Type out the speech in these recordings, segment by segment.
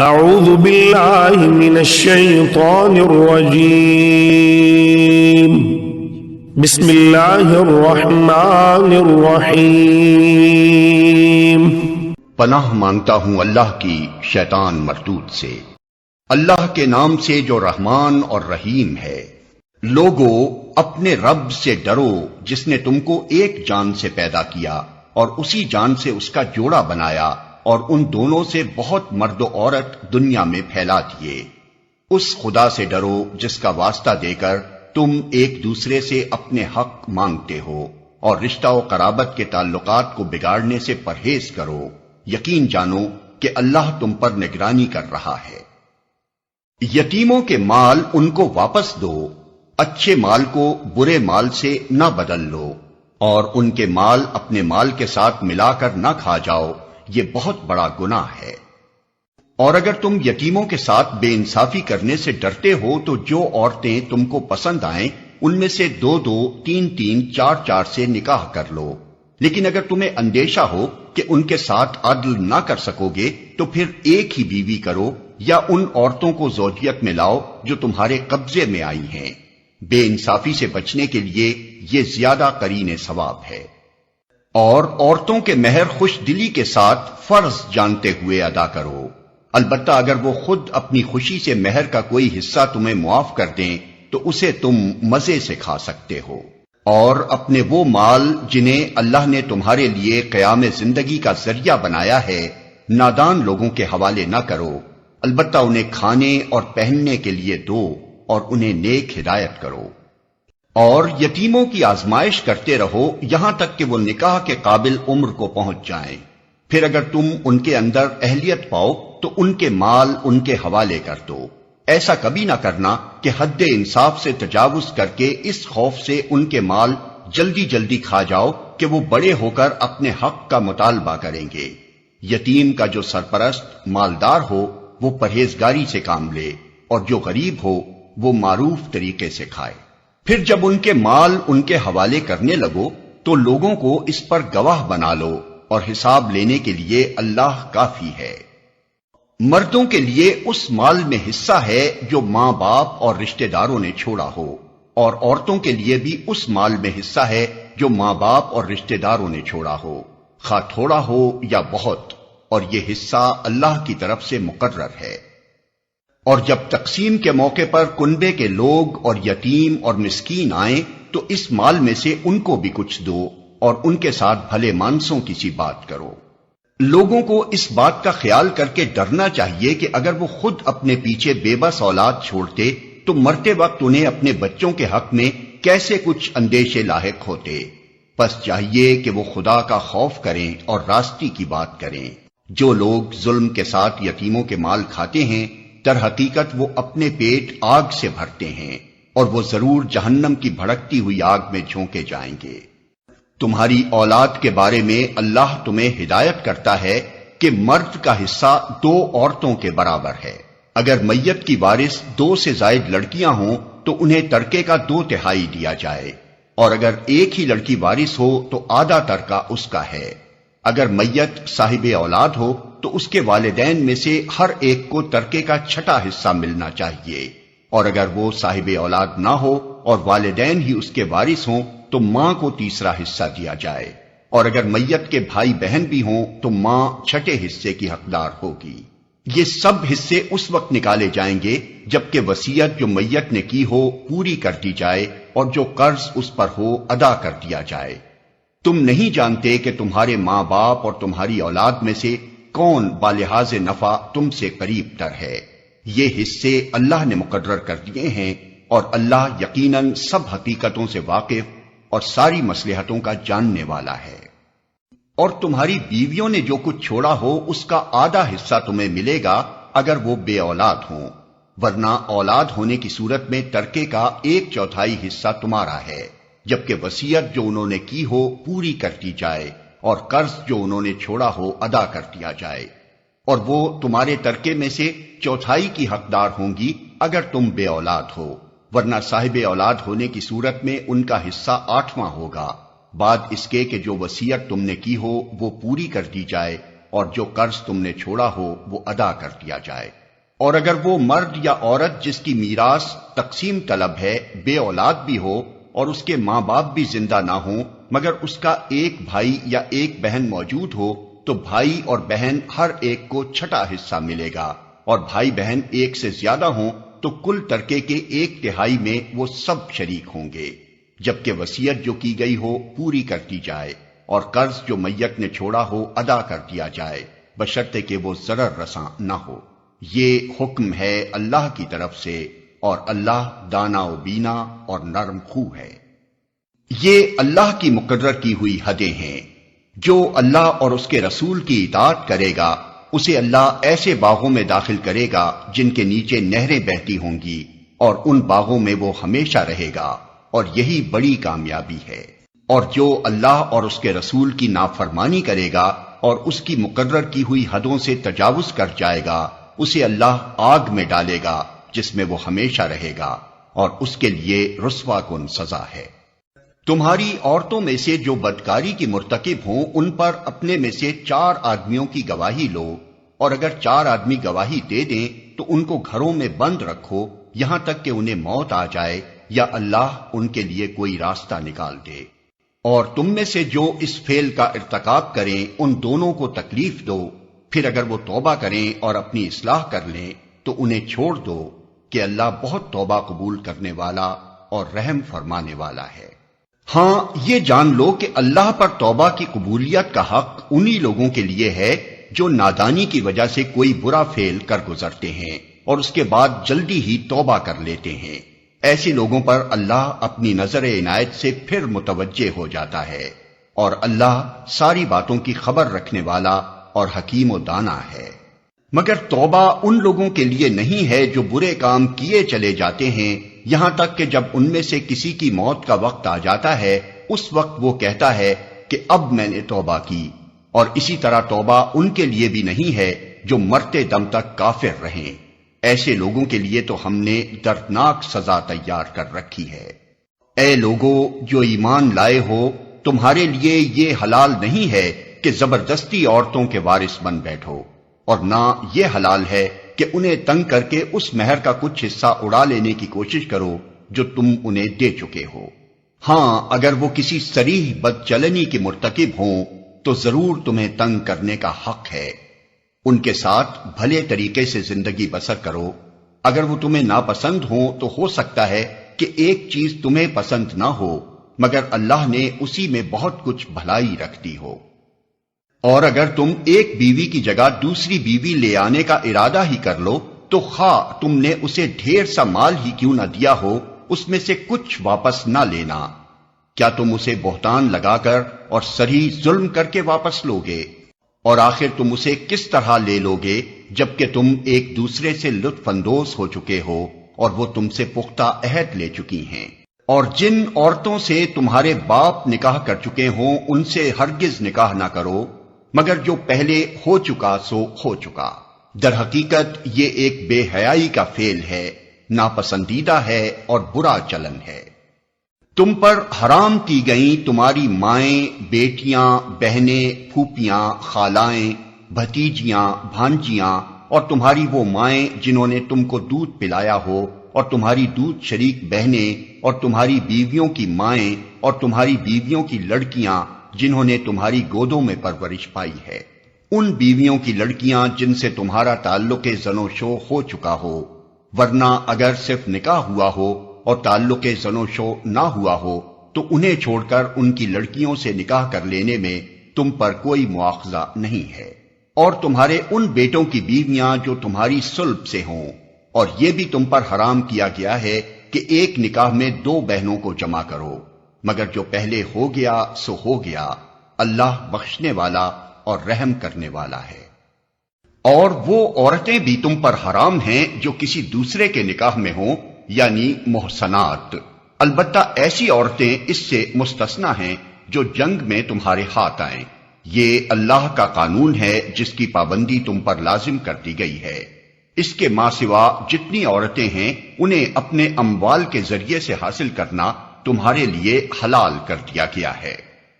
اعوذ باللہ من الشیطان الرجیم بسم اللہ الرحمن الرحیم۔ پناہ مانگتا ہوں اللہ کی شیطان مردود سے، اللہ کے نام سے جو رحمان اور رحیم ہے۔ لوگو اپنے رب سے ڈرو جس نے تم کو ایک جان سے پیدا کیا اور اسی جان سے اس کا جوڑا بنایا اور ان دونوں سے بہت مرد و عورت دنیا میں پھیلا دیے۔ اس خدا سے ڈرو جس کا واسطہ دے کر تم ایک دوسرے سے اپنے حق مانگتے ہو، اور رشتہ و قرابت کے تعلقات کو بگاڑنے سے پرہیز کرو۔ یقین جانو کہ اللہ تم پر نگرانی کر رہا ہے۔ یتیموں کے مال ان کو واپس دو، اچھے مال کو برے مال سے نہ بدل لو، اور ان کے مال اپنے مال کے ساتھ ملا کر نہ کھا جاؤ، یہ بہت بڑا گناہ ہے۔ اور اگر تم یتیموں کے ساتھ بے انصافی کرنے سے ڈرتے ہو تو جو عورتیں تم کو پسند آئیں ان میں سے 2-2, 3-3, 4-4 سے نکاح کر لو۔ لیکن اگر تمہیں اندیشہ ہو کہ ان کے ساتھ عدل نہ کر سکو گے تو پھر ایک ہی بیوی کرو، یا ان عورتوں کو زوجیت میں لاؤ جو تمہارے قبضے میں آئی ہیں۔ بے انصافی سے بچنے کے لیے یہ زیادہ قرین ثواب ہے۔ اور عورتوں کے مہر خوش دلی کے ساتھ فرض جانتے ہوئے ادا کرو، البتہ اگر وہ خود اپنی خوشی سے مہر کا کوئی حصہ تمہیں معاف کر دیں تو اسے تم مزے سے کھا سکتے ہو۔ اور اپنے وہ مال جنہیں اللہ نے تمہارے لیے قیام زندگی کا ذریعہ بنایا ہے نادان لوگوں کے حوالے نہ کرو، البتہ انہیں کھانے اور پہننے کے لیے دو اور انہیں نیک ہدایت کرو۔ اور یتیموں کی آزمائش کرتے رہو یہاں تک کہ وہ نکاح کے قابل عمر کو پہنچ جائیں، پھر اگر تم ان کے اندر اہلیت پاؤ تو ان کے مال ان کے حوالے کر دو۔ ایسا کبھی نہ کرنا کہ حد انصاف سے تجاوز کر کے اس خوف سے ان کے مال جلدی جلدی کھا جاؤ کہ وہ بڑے ہو کر اپنے حق کا مطالبہ کریں گے۔ یتیم کا جو سرپرست مالدار ہو وہ پرہیزگاری سے کام لے، اور جو غریب ہو وہ معروف طریقے سے کھائے۔ پھر جب ان کے مال ان کے حوالے کرنے لگو تو لوگوں کو اس پر گواہ بنا لو، اور حساب لینے کے لیے اللہ کافی ہے۔ مردوں کے لیے اس مال میں حصہ ہے جو ماں باپ اور رشتہ داروں نے چھوڑا ہو، اور عورتوں کے لیے بھی اس مال میں حصہ ہے جو ماں باپ اور رشتہ داروں نے چھوڑا ہو، خواہ تھوڑا ہو یا بہت، اور یہ حصہ اللہ کی طرف سے مقرر ہے۔ اور جب تقسیم کے موقع پر کنبے کے لوگ اور یتیم اور مسکین آئیں تو اس مال میں سے ان کو بھی کچھ دو، اور ان کے ساتھ بھلے مانسوں کی سی بات کرو۔ لوگوں کو اس بات کا خیال کر کے ڈرنا چاہیے کہ اگر وہ خود اپنے پیچھے بے بس اولاد چھوڑتے تو مرتے وقت انہیں اپنے بچوں کے حق میں کیسے کچھ اندیشے لاحق ہوتے۔ پس چاہیے کہ وہ خدا کا خوف کریں اور راستی کی بات کریں۔ جو لوگ ظلم کے ساتھ یتیموں کے مال کھاتے ہیں در حقیقت وہ اپنے پیٹ آگ سے بھرتے ہیں، اور وہ ضرور جہنم کی بھڑکتی ہوئی آگ میں جھونکے جائیں گے۔ تمہاری اولاد کے بارے میں اللہ تمہیں ہدایت کرتا ہے کہ مرد کا حصہ 2 عورتوں کے برابر ہے۔ اگر میت کی وارث 2 سے زائد لڑکیاں ہوں تو انہیں ترکے کا 2/3 دیا جائے، اور اگر ایک ہی لڑکی وارث ہو تو آدھا ترکہ اس کا ہے۔ اگر میت صاحب اولاد ہو تو اس کے والدین میں سے ہر ایک کو ترکے کا 6واں حصہ ملنا چاہیے، اور اگر وہ صاحب اولاد نہ ہو اور والدین ہی اس کے وارث ہوں تو ماں کو 3واں حصہ دیا جائے، اور اگر میت کے بھائی بہن بھی ہوں تو ماں 6 حصے کی حقدار ہوگی۔ یہ سب حصے اس وقت نکالے جائیں گے جبکہ وصیت جو میت نے کی ہو پوری کر دی جائے اور جو قرض اس پر ہو ادا کر دیا جائے۔ تم نہیں جانتے کہ تمہارے ماں باپ اور تمہاری اولاد میں سے کون بالحاظ نفع تم سے قریب تر ہے۔ یہ حصے اللہ نے مقرر کر دیے ہیں، اور اللہ یقیناً سب حقیقتوں سے واقف اور ساری مصلحتوں کا جاننے والا ہے۔ اور تمہاری بیویوں نے جو کچھ چھوڑا ہو اس کا آدھا حصہ تمہیں ملے گا اگر وہ بے اولاد ہوں، ورنہ اولاد ہونے کی صورت میں ترکے کا 1/4 حصہ تمہارا ہے، جبکہ وصیت جو انہوں نے کی ہو پوری کر دی جائے اور قرض جو انہوں نے چھوڑا ہو ادا کر دیا جائے، اور وہ تمہارے ترکے میں سے 1/4 کی حقدار ہوں گی اگر تم بے اولاد ہو، ورنہ صاحب اولاد ہونے کی صورت میں ان کا حصہ 8واں ہوگا، بعد اس کے کہ جو وصیت تم نے کی ہو وہ پوری کر دی جائے، اور جو قرض تم نے چھوڑا ہو وہ ادا کر دیا جائے۔ اور اگر وہ مرد یا عورت جس کی میراث تقسیم طلب ہے بے اولاد بھی ہو اور اس کے ماں باپ بھی زندہ نہ ہوں مگر اس کا ایک بھائی یا ایک بہن موجود ہو تو بھائی اور بہن ہر ایک کو چھٹا حصہ ملے گا، اور بھائی بہن ایک سے زیادہ ہوں تو کل ترکے کے 1/3 میں وہ سب شریک ہوں گے، جبکہ وصیت جو کی گئی ہو پوری کر دی جائے اور قرض جو میت نے چھوڑا ہو ادا کر دیا جائے، بشرطے کہ وہ ضرر رساں نہ ہو۔ یہ حکم ہے اللہ کی طرف سے، اور اللہ دانا و بینا اور نرم خو ہے۔ یہ اللہ کی مقرر کی ہوئی حدیں ہیں۔ جو اللہ اور اس کے رسول کی اطاعت کرے گا اسے اللہ ایسے باغوں میں داخل کرے گا جن کے نیچے نہریں بہتی ہوں گی، اور ان باغوں میں وہ ہمیشہ رہے گا، اور یہی بڑی کامیابی ہے۔ اور جو اللہ اور اس کے رسول کی نافرمانی کرے گا اور اس کی مقرر کی ہوئی حدوں سے تجاوز کر جائے گا اسے اللہ آگ میں ڈالے گا جس میں وہ ہمیشہ رہے گا، اور اس کے لیے رسوا کن سزا ہے۔ تمہاری عورتوں میں سے جو بدکاری کی مرتکب ہوں ان پر اپنے میں سے 4 آدمیوں کی گواہی لو، اور اگر 4 آدمی گواہی دے دیں تو ان کو گھروں میں بند رکھو یہاں تک کہ انہیں موت آ جائے یا اللہ ان کے لیے کوئی راستہ نکال دے۔ اور تم میں سے جو اس فعل کا ارتکاب کریں ان دونوں کو تکلیف دو، پھر اگر وہ توبہ کریں اور اپنی اصلاح کر لیں تو انہیں چھوڑ دو کہ اللہ بہت توبہ قبول کرنے والا اور رحم فرمانے والا ہے۔ ہاں یہ جان لو کہ اللہ پر توبہ کی قبولیت کا حق انہی لوگوں کے لیے ہے جو نادانی کی وجہ سے کوئی برا فعل کر گزرتے ہیں اور اس کے بعد جلدی ہی توبہ کر لیتے ہیں۔ ایسے لوگوں پر اللہ اپنی نظر عنایت سے پھر متوجہ ہو جاتا ہے، اور اللہ ساری باتوں کی خبر رکھنے والا اور حکیم و دانا ہے۔ مگر توبہ ان لوگوں کے لیے نہیں ہے جو برے کام کیے چلے جاتے ہیں یہاں تک کہ جب ان میں سے کسی کی موت کا وقت آ جاتا ہے اس وقت وہ کہتا ہے کہ اب میں نے توبہ کی، اور اسی طرح توبہ ان کے لیے بھی نہیں ہے جو مرتے دم تک کافر رہیں۔ ایسے لوگوں کے لیے تو ہم نے دردناک سزا تیار کر رکھی ہے۔ اے لوگو جو ایمان لائے ہو، تمہارے لیے یہ حلال نہیں ہے کہ زبردستی عورتوں کے وارث بن بیٹھو، اور نہ یہ حلال ہے کہ انہیں تنگ کر کے اس مہر کا کچھ حصہ اڑا لینے کی کوشش کرو جو تم انہیں دے چکے ہو۔ ہاں اگر وہ کسی صریح بدچلنی کے مرتکب ہوں تو ضرور تمہیں تنگ کرنے کا حق ہے۔ ان کے ساتھ بھلے طریقے سے زندگی بسر کرو۔ اگر وہ تمہیں ناپسند ہوں تو ہو سکتا ہے کہ ایک چیز تمہیں پسند نہ ہو، مگر اللہ نے اسی میں بہت کچھ بھلائی رکھ دی ہو۔ اور اگر تم ایک بیوی کی جگہ دوسری بیوی لے آنے کا ارادہ ہی کر لو تو خواہ تم نے اسے ڈھیر سا مال ہی کیوں نہ دیا ہو اس میں سے کچھ واپس نہ لینا۔ کیا تم اسے بہتان لگا کر اور صریح ظلم کر کے واپس لوگے؟ اور آخر تم اسے کس طرح لے لوگے جبکہ تم ایک دوسرے سے لطف اندوز ہو چکے ہو اور وہ تم سے پختہ عہد لے چکی ہیں؟ اور جن عورتوں سے تمہارے باپ نکاح کر چکے ہوں ان سے ہرگز نکاح نہ کرو مگر جو پہلے ہو چکا سو ہو چکا۔ در حقیقت یہ ایک بے حیائی کا فعل ہے، ناپسندیدہ ہے اور برا چلن ہے۔ تم پر حرام کی گئیں تمہاری مائیں، بیٹیاں، بہنیں، پھوپھیاں، خالائیں، بھتیجیاں، بھانجیاں، اور تمہاری وہ مائیں جنہوں نے تم کو دودھ پلایا ہو، اور تمہاری دودھ شریک بہنیں، اور تمہاری بیویوں کی مائیں، اور تمہاری بیویوں کی لڑکیاں جنہوں نے تمہاری گودوں میں پرورش پائی ہے۔ ان بیویوں کی لڑکیاں جن سے تمہارا تعلق زن و شو ہو چکا ہو، ورنہ اگر صرف نکاح ہوا ہو اور تعلق زن و شو نہ ہوا ہو تو انہیں چھوڑ کر ان کی لڑکیوں سے نکاح کر لینے میں تم پر کوئی مواخذہ نہیں ہے۔ اور تمہارے ان بیٹوں کی بیویاں جو تمہاری صلب سے ہوں، اور یہ بھی تم پر حرام کیا گیا ہے کہ ایک نکاح میں 2 بہنوں کو جمع کرو، مگر جو پہلے ہو گیا سو ہو گیا، اللہ بخشنے والا اور رحم کرنے والا ہے۔ اور وہ عورتیں بھی تم پر حرام ہیں جو کسی دوسرے کے نکاح میں ہوں، یعنی محصنات، البتہ ایسی عورتیں اس سے مستثنی ہیں جو جنگ میں تمہارے ہاتھ آئیں۔ یہ اللہ کا قانون ہے جس کی پابندی تم پر لازم کر دی گئی ہے۔ اس کے ماں سوا جتنی عورتیں ہیں انہیں اپنے اموال کے ذریعے سے حاصل کرنا تمہارے لیے حلال کر دیا گیا ہے،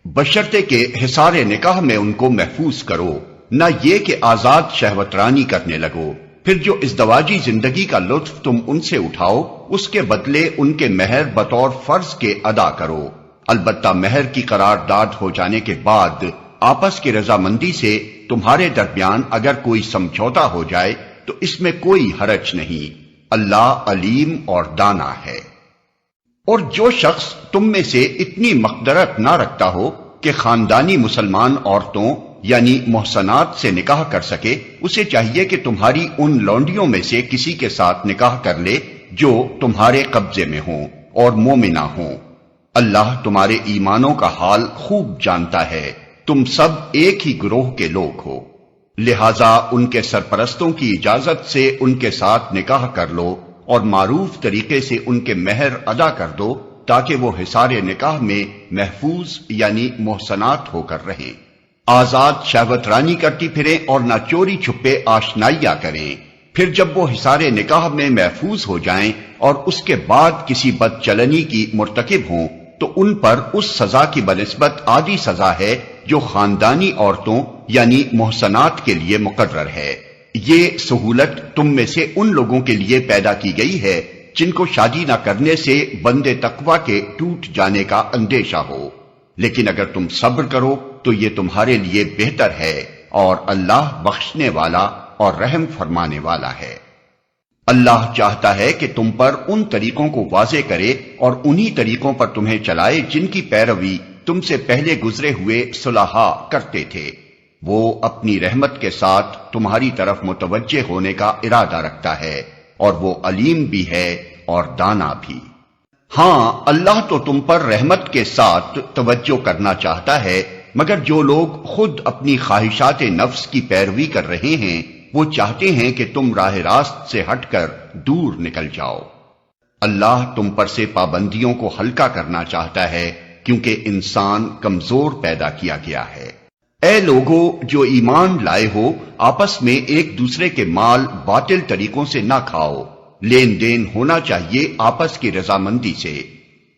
بشرطے کہ حصار نکاح میں ان کو محفوظ کرو، نہ یہ کہ آزاد شہوت رانی کرنے لگو، پھر جو ازدواجی زندگی کا لطف تم ان سے اٹھاؤ اس کے بدلے ان کے مہر بطور فرض کے ادا کرو، البتہ مہر کی قرارداد ہو جانے کے بعد آپس کی رضامندی سے تمہارے درمیان اگر کوئی سمجھوتا ہو جائے تو اس میں کوئی حرج نہیں، اللہ علیم اور دانا ہے۔ اور جو شخص تم میں سے اتنی مقدرت نہ رکھتا ہو کہ خاندانی مسلمان عورتوں یعنی محصنات سے نکاح کر سکے، اسے چاہیے کہ تمہاری ان لونڈیوں میں سے کسی کے ساتھ نکاح کر لے جو تمہارے قبضے میں ہوں اور مومنہ ہوں۔ اللہ تمہارے ایمانوں کا حال خوب جانتا ہے، تم سب ایک ہی گروہ کے لوگ ہو، لہذا ان کے سرپرستوں کی اجازت سے ان کے ساتھ نکاح کر لو اور معروف طریقے سے ان کے مہر ادا کر دو تاکہ وہ حصار نکاح میں محفوظ یعنی محصنات ہو کر رہیں، آزاد شہوت رانی کرتی پھریں اور نہ چوری چھپے آشنائیاں کریں۔ پھر جب وہ حصار نکاح میں محفوظ ہو جائیں اور اس کے بعد کسی بدچلنی کی مرتکب ہوں تو ان پر اس سزا کی بنسبت آدھی سزا ہے جو خاندانی عورتوں یعنی محصنات کے لیے مقرر ہے۔ یہ سہولت تم میں سے ان لوگوں کے لیے پیدا کی گئی ہے جن کو شادی نہ کرنے سے بندے تقوی کے ٹوٹ جانے کا اندیشہ ہو، لیکن اگر تم صبر کرو تو یہ تمہارے لیے بہتر ہے، اور اللہ بخشنے والا اور رحم فرمانے والا ہے۔ اللہ چاہتا ہے کہ تم پر ان طریقوں کو واضح کرے اور انہی طریقوں پر تمہیں چلائے جن کی پیروی تم سے پہلے گزرے ہوئے صلحاء کرتے تھے۔ وہ اپنی رحمت کے ساتھ تمہاری طرف متوجہ ہونے کا ارادہ رکھتا ہے، اور وہ علیم بھی ہے اور دانا بھی۔ ہاں، اللہ تو تم پر رحمت کے ساتھ توجہ کرنا چاہتا ہے، مگر جو لوگ خود اپنی خواہشات نفس کی پیروی کر رہے ہیں وہ چاہتے ہیں کہ تم راہ راست سے ہٹ کر دور نکل جاؤ۔ اللہ تم پر سے پابندیوں کو ہلکا کرنا چاہتا ہے کیونکہ انسان کمزور پیدا کیا گیا ہے۔ اے لوگو جو ایمان لائے ہو، آپس میں ایک دوسرے کے مال باطل طریقوں سے نہ کھاؤ، لین دین ہونا چاہیے آپس کی رضامندی سے،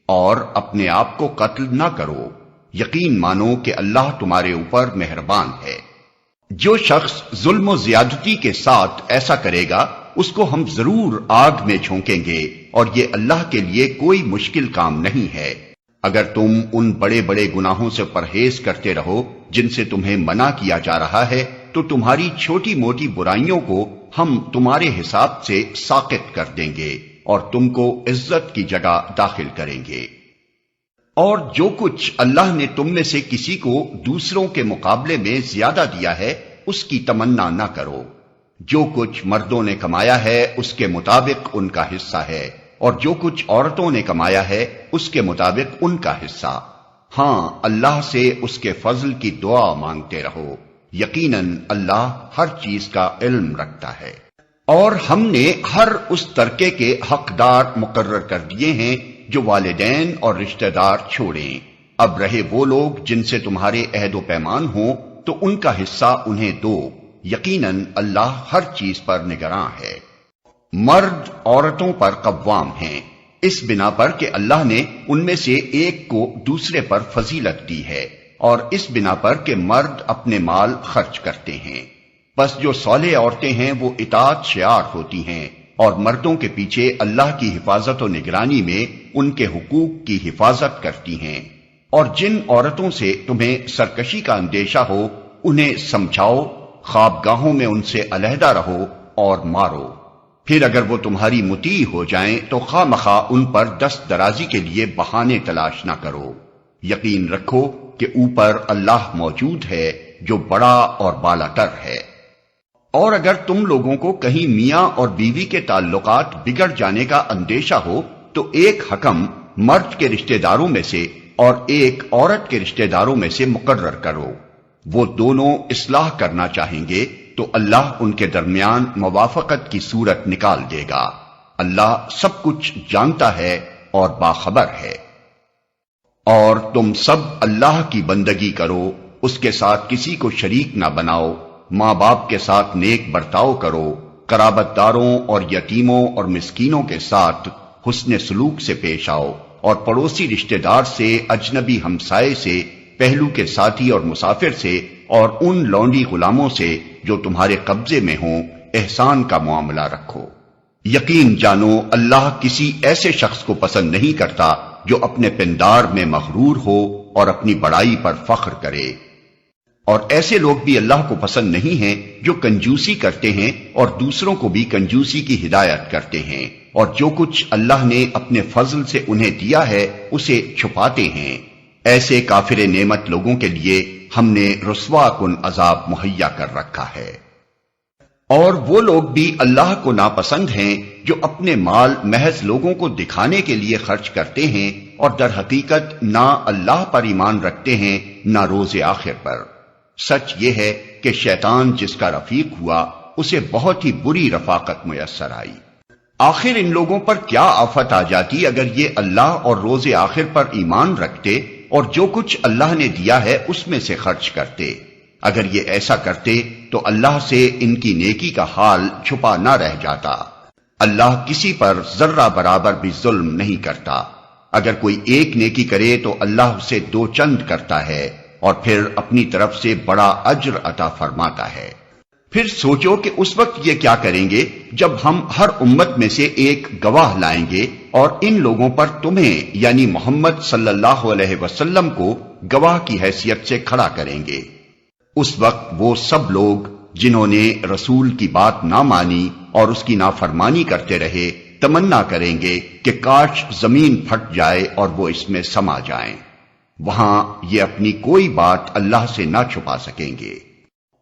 اور اپنے آپ کو قتل نہ کرو، یقین مانو کہ اللہ تمہارے اوپر مہربان ہے۔ جو شخص ظلم و زیادتی کے ساتھ ایسا کرے گا اس کو ہم ضرور آگ میں جھونکیں گے، اور یہ اللہ کے لیے کوئی مشکل کام نہیں ہے۔ اگر تم ان بڑے بڑے گناہوں سے پرہیز کرتے رہو جن سے تمہیں منع کیا جا رہا ہے تو تمہاری چھوٹی موٹی برائیوں کو ہم تمہارے حساب سے ساقط کر دیں گے اور تم کو عزت کی جگہ داخل کریں گے۔ اور جو کچھ اللہ نے تم میں سے کسی کو دوسروں کے مقابلے میں زیادہ دیا ہے اس کی تمنا نہ کرو، جو کچھ مردوں نے کمایا ہے اس کے مطابق ان کا حصہ ہے، اور جو کچھ عورتوں نے کمایا ہے اس کے مطابق ان کا حصہ۔ ہاں، اللہ سے اس کے فضل کی دعا مانگتے رہو، یقیناً اللہ ہر چیز کا علم رکھتا ہے۔ اور ہم نے ہر اس ترکے کے حقدار مقرر کر دیے ہیں جو والدین اور رشتہ دار چھوڑیں، اب رہے وہ لوگ جن سے تمہارے عہد و پیمان ہوں تو ان کا حصہ انہیں دو، یقیناً اللہ ہر چیز پر نگراں ہے۔ مرد عورتوں پر قوام ہیں اس بنا پر کہ اللہ نے ان میں سے ایک کو دوسرے پر فضیلت دی ہے، اور اس بنا پر کہ مرد اپنے مال خرچ کرتے ہیں، بس جو صالح عورتیں ہیں وہ اطاعت شعار ہوتی ہیں اور مردوں کے پیچھے اللہ کی حفاظت و نگرانی میں ان کے حقوق کی حفاظت کرتی ہیں۔ اور جن عورتوں سے تمہیں سرکشی کا اندیشہ ہو انہیں سمجھاؤ، خوابگاہوں میں ان سے علیحدہ رہو اور مارو، پھر اگر وہ تمہاری مطیع ہو جائیں تو خواہ مخواہ ان پر دست درازی کے لیے بہانے تلاش نہ کرو، یقین رکھو کہ اوپر اللہ موجود ہے جو بڑا اور بالا تر ہے۔ اور اگر تم لوگوں کو کہیں میاں اور بیوی کے تعلقات بگڑ جانے کا اندیشہ ہو تو ایک حکم مرد کے رشتہ داروں میں سے اور ایک عورت کے رشتہ داروں میں سے مقرر کرو، وہ دونوں اصلاح کرنا چاہیں گے تو اللہ ان کے درمیان موافقت کی صورت نکال دے گا، اللہ سب کچھ جانتا ہے اور باخبر ہے۔ اور تم سب اللہ کی بندگی کرو، اس کے ساتھ کسی کو شریک نہ بناؤ، ماں باپ کے ساتھ نیک برتاؤ کرو، قرابت داروں اور یتیموں اور مسکینوں کے ساتھ حسن سلوک سے پیش آؤ، اور پڑوسی رشتہ دار سے، اجنبی ہمسائے سے، پہلو کے ساتھی اور مسافر سے اور ان لونڈی غلاموں سے جو تمہارے قبضے میں ہوں احسان کا معاملہ رکھو۔ یقین جانو اللہ کسی ایسے شخص کو پسند نہیں کرتا جو اپنے پندار میں مغرور ہو اور اپنی بڑائی پر فخر کرے، اور ایسے لوگ بھی اللہ کو پسند نہیں ہیں جو کنجوسی کرتے ہیں اور دوسروں کو بھی کنجوسی کی ہدایت کرتے ہیں، اور جو کچھ اللہ نے اپنے فضل سے انہیں دیا ہے اسے چھپاتے ہیں۔ ایسے کافر نعمت لوگوں کے لیے ہم نے رسوا کن عذاب مہیا کر رکھا ہے۔ اور وہ لوگ بھی اللہ کو ناپسند ہیں جو اپنے مال محض لوگوں کو دکھانے کے لیے خرچ کرتے ہیں اور در حقیقت نہ اللہ پر ایمان رکھتے ہیں نہ روز آخر پر۔ سچ یہ ہے کہ شیطان جس کا رفیق ہوا اسے بہت ہی بری رفاقت میسر آئی۔ آخر ان لوگوں پر کیا آفت آ جاتی اگر یہ اللہ اور روز آخر پر ایمان رکھتے اور جو کچھ اللہ نے دیا ہے اس میں سے خرچ کرتے۔ اگر یہ ایسا کرتے تو اللہ سے ان کی نیکی کا حال چھپا نہ رہ جاتا۔ اللہ کسی پر ذرہ برابر بھی ظلم نہیں کرتا۔ اگر کوئی ایک نیکی کرے تو اللہ اسے دو چند کرتا ہے اور پھر اپنی طرف سے بڑا اجر عطا فرماتا ہے۔ پھر سوچو کہ اس وقت یہ کیا کریں گے جب ہم ہر امت میں سے ایک گواہ لائیں گے اور ان لوگوں پر تمہیں یعنی محمد صلی اللہ علیہ وسلم کو گواہ کی حیثیت سے کھڑا کریں گے۔ اس وقت وہ سب لوگ جنہوں نے رسول کی بات نہ مانی اور اس کی نافرمانی کرتے رہے تمنا کریں گے کہ کاش زمین پھٹ جائے اور وہ اس میں سما جائیں۔ وہاں یہ اپنی کوئی بات اللہ سے نہ چھپا سکیں گے۔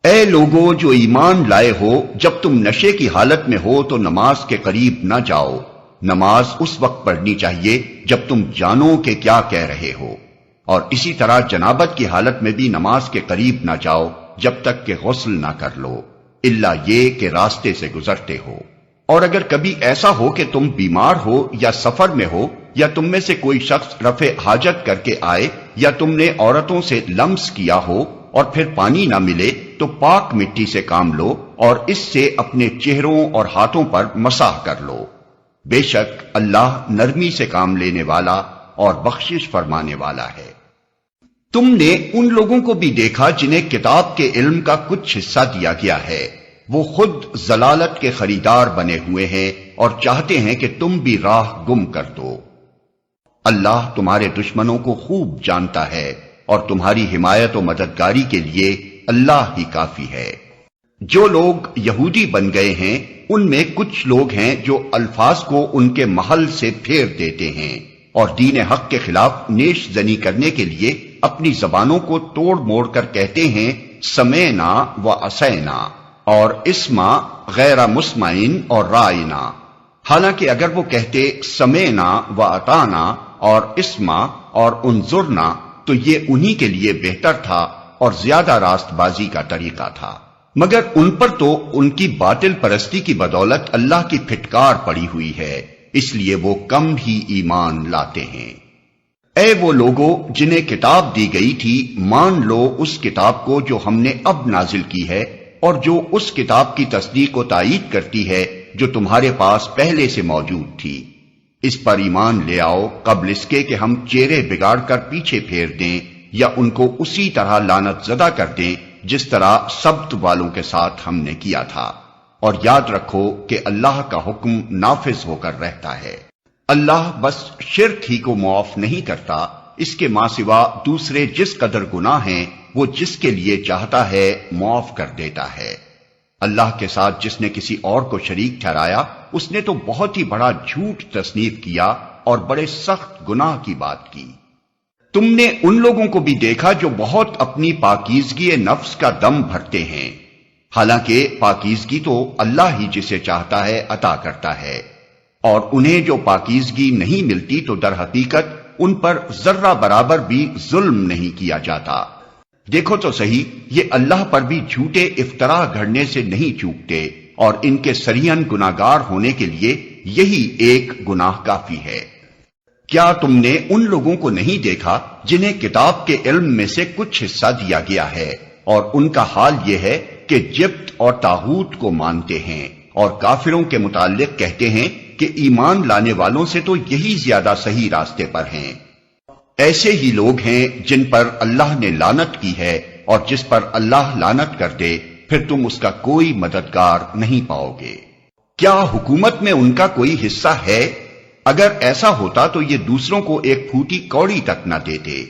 اے لوگو جو ایمان لائے ہو، جب تم نشے کی حالت میں ہو تو نماز کے قریب نہ جاؤ۔ نماز اس وقت پڑھنی چاہیے جب تم جانو کہ کیا کہہ رہے ہو، اور اسی طرح جنابت کی حالت میں بھی نماز کے قریب نہ جاؤ جب تک کہ غسل نہ کر لو، الا یہ کہ راستے سے گزرتے ہو۔ اور اگر کبھی ایسا ہو کہ تم بیمار ہو یا سفر میں ہو یا تم میں سے کوئی شخص رفع حاجت کر کے آئے یا تم نے عورتوں سے لمس کیا ہو اور پھر پانی نہ ملے تو پاک مٹی سے کام لو اور اس سے اپنے چہروں اور ہاتھوں پر مسح کر لو۔ بے شک اللہ نرمی سے کام لینے والا اور بخشش فرمانے والا ہے۔ تم نے ان لوگوں کو بھی دیکھا جنہیں کتاب کے علم کا کچھ حصہ دیا گیا ہے، وہ خود ضلالت کے خریدار بنے ہوئے ہیں اور چاہتے ہیں کہ تم بھی راہ گم کر دو۔ اللہ تمہارے دشمنوں کو خوب جانتا ہے اور تمہاری حمایت و مددگاری کے لیے اللہ ہی کافی ہے۔ جو لوگ یہودی بن گئے ہیں ان میں کچھ لوگ ہیں جو الفاظ کو ان کے محل سے پھیر دیتے ہیں اور دین حق کے خلاف نیش زنی کرنے کے لیے اپنی زبانوں کو توڑ موڑ کر کہتے ہیں سمینا و اسینا اور اسما غیر مسمعین اور رائنا، حالانکہ اگر وہ کہتے سمینا و اطانا اور اسما اور انظرنا تو یہ انہی کے لیے بہتر تھا اور زیادہ راست بازی کا طریقہ تھا، مگر ان پر تو ان کی باطل پرستی کی بدولت اللہ کی پھٹکار پڑی ہوئی ہے، اس لیے وہ کم ہی ایمان لاتے ہیں۔ اے وہ لوگو جنہیں کتاب دی گئی تھی، مان لو اس کتاب کو جو ہم نے اب نازل کی ہے اور جو اس کتاب کی تصدیق و تائید کرتی ہے جو تمہارے پاس پہلے سے موجود تھی۔ اس پر ایمان لے آؤ قبل اس کے کہ ہم چہرے بگاڑ کر پیچھے پھیر دیں یا ان کو اسی طرح لعنت زدہ کر دیں جس طرح سبت والوں کے ساتھ ہم نے کیا تھا، اور یاد رکھو کہ اللہ کا حکم نافذ ہو کر رہتا ہے۔ اللہ بس شرک ہی کو معاف نہیں کرتا، اس کے ماں سوا دوسرے جس قدر گناہ ہیں وہ جس کے لیے چاہتا ہے معاف کر دیتا ہے۔ اللہ کے ساتھ جس نے کسی اور کو شریک ٹھہرایا اس نے تو بہت ہی بڑا جھوٹ تصنیف کیا اور بڑے سخت گناہ کی بات کی۔ تم نے ان لوگوں کو بھی دیکھا جو بہت اپنی پاکیزگی نفس کا دم بھرتے ہیں، حالانکہ پاکیزگی تو اللہ ہی جسے چاہتا ہے عطا کرتا ہے، اور انہیں جو پاکیزگی نہیں ملتی تو در حقیقت ان پر ذرہ برابر بھی ظلم نہیں کیا جاتا۔ دیکھو تو صحیح، یہ اللہ پر بھی جھوٹے افطرا گھڑنے سے نہیں چوکتے، اور ان کے سریحاً گناہگار ہونے کے لیے یہی ایک گناہ کافی ہے۔ کیا تم نے ان لوگوں کو نہیں دیکھا جنہیں کتاب کے علم میں سے کچھ حصہ دیا گیا ہے اور ان کا حال یہ ہے کہ جبت اور طاغوت کو مانتے ہیں اور کافروں کے متعلق کہتے ہیں کہ ایمان لانے والوں سے تو یہی زیادہ صحیح راستے پر ہیں۔ ایسے ہی لوگ ہیں جن پر اللہ نے لعنت کی ہے اور جس پر اللہ لعنت کر دے پھر تم اس کا کوئی مددگار نہیں پاؤ گے۔ کیا حکومت میں ان کا کوئی حصہ ہے؟ اگر ایسا ہوتا تو یہ دوسروں کو ایک پھوٹی کوڑی تک نہ دیتے۔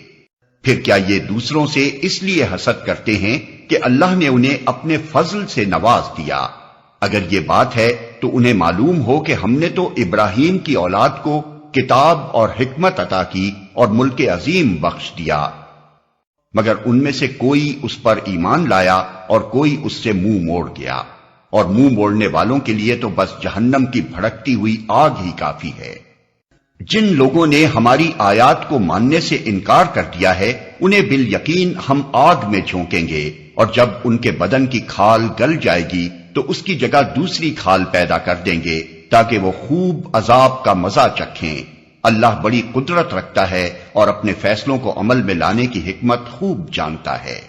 پھر کیا یہ دوسروں سے اس لیے حسد کرتے ہیں کہ اللہ نے انہیں اپنے فضل سے نواز دیا؟ اگر یہ بات ہے تو انہیں معلوم ہو کہ ہم نے تو ابراہیم کی اولاد کو کتاب اور حکمت عطا کی اور ملک عظیم بخش دیا، مگر ان میں سے کوئی اس پر ایمان لایا اور کوئی اس سے منہ موڑ گیا، اور منہ موڑنے والوں کے لیے تو بس جہنم کی بھڑکتی ہوئی آگ ہی کافی ہے۔ جن لوگوں نے ہماری آیات کو ماننے سے انکار کر دیا ہے انہیں بالیقین ہم آگ میں جھونکیں گے، اور جب ان کے بدن کی کھال گل جائے گی تو اس کی جگہ دوسری کھال پیدا کر دیں گے تاکہ وہ خوب عذاب کا مزہ چکھیں۔ اللہ بڑی قدرت رکھتا ہے اور اپنے فیصلوں کو عمل میں لانے کی حکمت خوب جانتا ہے۔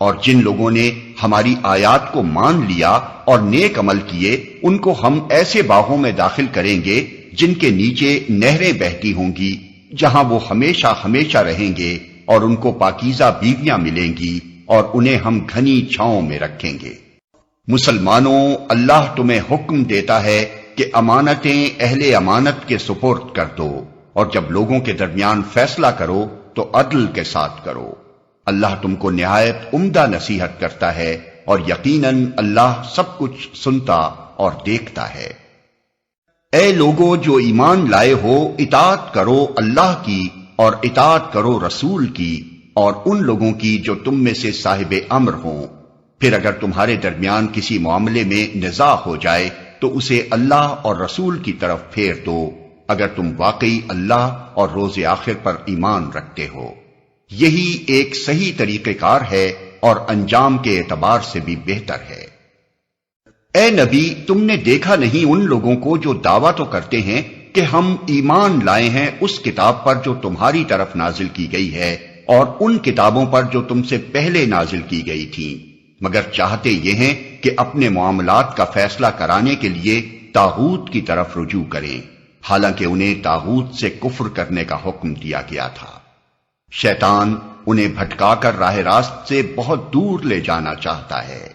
اور جن لوگوں نے ہماری آیات کو مان لیا اور نیک عمل کیے ان کو ہم ایسے باغوں میں داخل کریں گے جن کے نیچے نہریں بہتی ہوں گی، جہاں وہ ہمیشہ ہمیشہ رہیں گے، اور ان کو پاکیزہ بیویاں ملیں گی اور انہیں ہم گھنی چھاؤں میں رکھیں گے۔ مسلمانوں، اللہ تمہیں حکم دیتا ہے کہ امانتیں اہل امانت کے سپرد کر دو، اور جب لوگوں کے درمیان فیصلہ کرو تو عدل کے ساتھ کرو۔ اللہ تم کو نہایت عمدہ نصیحت کرتا ہے، اور یقیناً اللہ سب کچھ سنتا اور دیکھتا ہے۔ اے لوگو جو ایمان لائے ہو، اطاعت کرو اللہ کی اور اطاعت کرو رسول کی اور ان لوگوں کی جو تم میں سے صاحب امر ہوں۔ پھر اگر تمہارے درمیان کسی معاملے میں نزاع ہو جائے تو اسے اللہ اور رسول کی طرف پھیر دو، اگر تم واقعی اللہ اور روز آخر پر ایمان رکھتے ہو۔ یہی ایک صحیح طریقہ کار ہے اور انجام کے اعتبار سے بھی بہتر ہے۔ اے نبی، تم نے دیکھا نہیں ان لوگوں کو جو دعویٰ تو کرتے ہیں کہ ہم ایمان لائے ہیں اس کتاب پر جو تمہاری طرف نازل کی گئی ہے اور ان کتابوں پر جو تم سے پہلے نازل کی گئی تھیں، مگر چاہتے یہ ہیں کہ اپنے معاملات کا فیصلہ کرانے کے لیے طاغوت کی طرف رجوع کریں، حالانکہ انہیں طاغوت سے کفر کرنے کا حکم دیا گیا تھا۔ شیطان انہیں بھٹکا کر راہ راست سے بہت دور لے جانا چاہتا ہے۔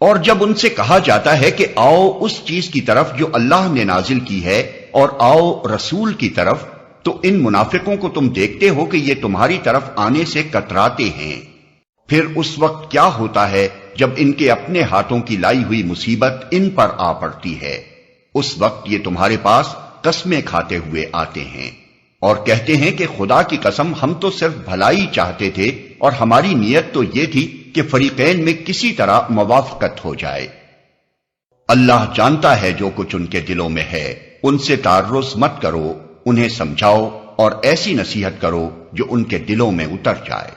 اور جب ان سے کہا جاتا ہے کہ آؤ اس چیز کی طرف جو اللہ نے نازل کی ہے اور آؤ رسول کی طرف، تو ان منافقوں کو تم دیکھتے ہو کہ یہ تمہاری طرف آنے سے کتراتے ہیں۔ پھر اس وقت کیا ہوتا ہے جب ان کے اپنے ہاتھوں کی لائی ہوئی مصیبت ان پر آ پڑتی ہے؟ اس وقت یہ تمہارے پاس قسمیں کھاتے ہوئے آتے ہیں اور کہتے ہیں کہ خدا کی قسم ہم تو صرف بھلائی چاہتے تھے اور ہماری نیت تو یہ تھی کہ فریقین میں کسی طرح موافقت ہو جائے۔ اللہ جانتا ہے جو کچھ ان کے دلوں میں ہے، ان سے تعرض مت کرو، انہیں سمجھاؤ اور ایسی نصیحت کرو جو ان کے دلوں میں اتر جائے۔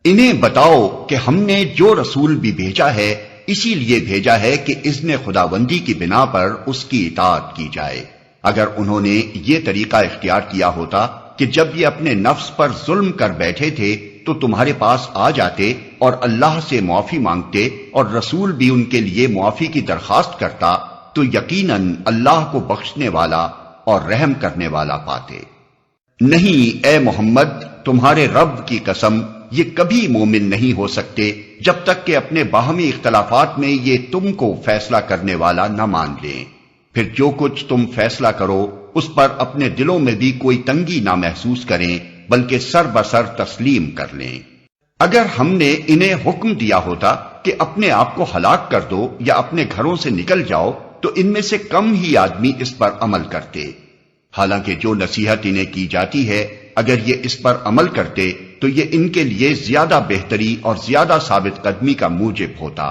انہیں بتاؤ کہ ہم نے جو رسول بھی بھیجا ہے اسی لیے بھیجا ہے کہ اذن خداوندی کی بنا پر اس کی اطاعت کی جائے۔ اگر انہوں نے یہ طریقہ اختیار کیا ہوتا کہ جب یہ اپنے نفس پر ظلم کر بیٹھے تھے تو تمہارے پاس آ جاتے اور اللہ سے معافی مانگتے اور رسول بھی ان کے لیے معافی کی درخواست کرتا تو یقیناً اللہ کو بخشنے والا اور رحم کرنے والا پاتے۔ نہیں اے محمد، تمہارے رب کی قسم، یہ کبھی مومن نہیں ہو سکتے جب تک کہ اپنے باہمی اختلافات میں یہ تم کو فیصلہ کرنے والا نہ مان لیں۔ پھر جو کچھ تم فیصلہ کرو اس پر اپنے دلوں میں بھی کوئی تنگی نہ محسوس کریں، بلکہ سر بسر تسلیم کر لیں۔ اگر ہم نے انہیں حکم دیا ہوتا کہ اپنے آپ کو ہلاک کر دو یا اپنے گھروں سے نکل جاؤ تو ان میں سے کم ہی آدمی اس پر عمل کرتے، حالانکہ جو نصیحت انہیں کی جاتی ہے اگر یہ اس پر عمل کرتے تو یہ ان کے لیے زیادہ بہتری اور زیادہ ثابت قدمی کا موجب ہوتا،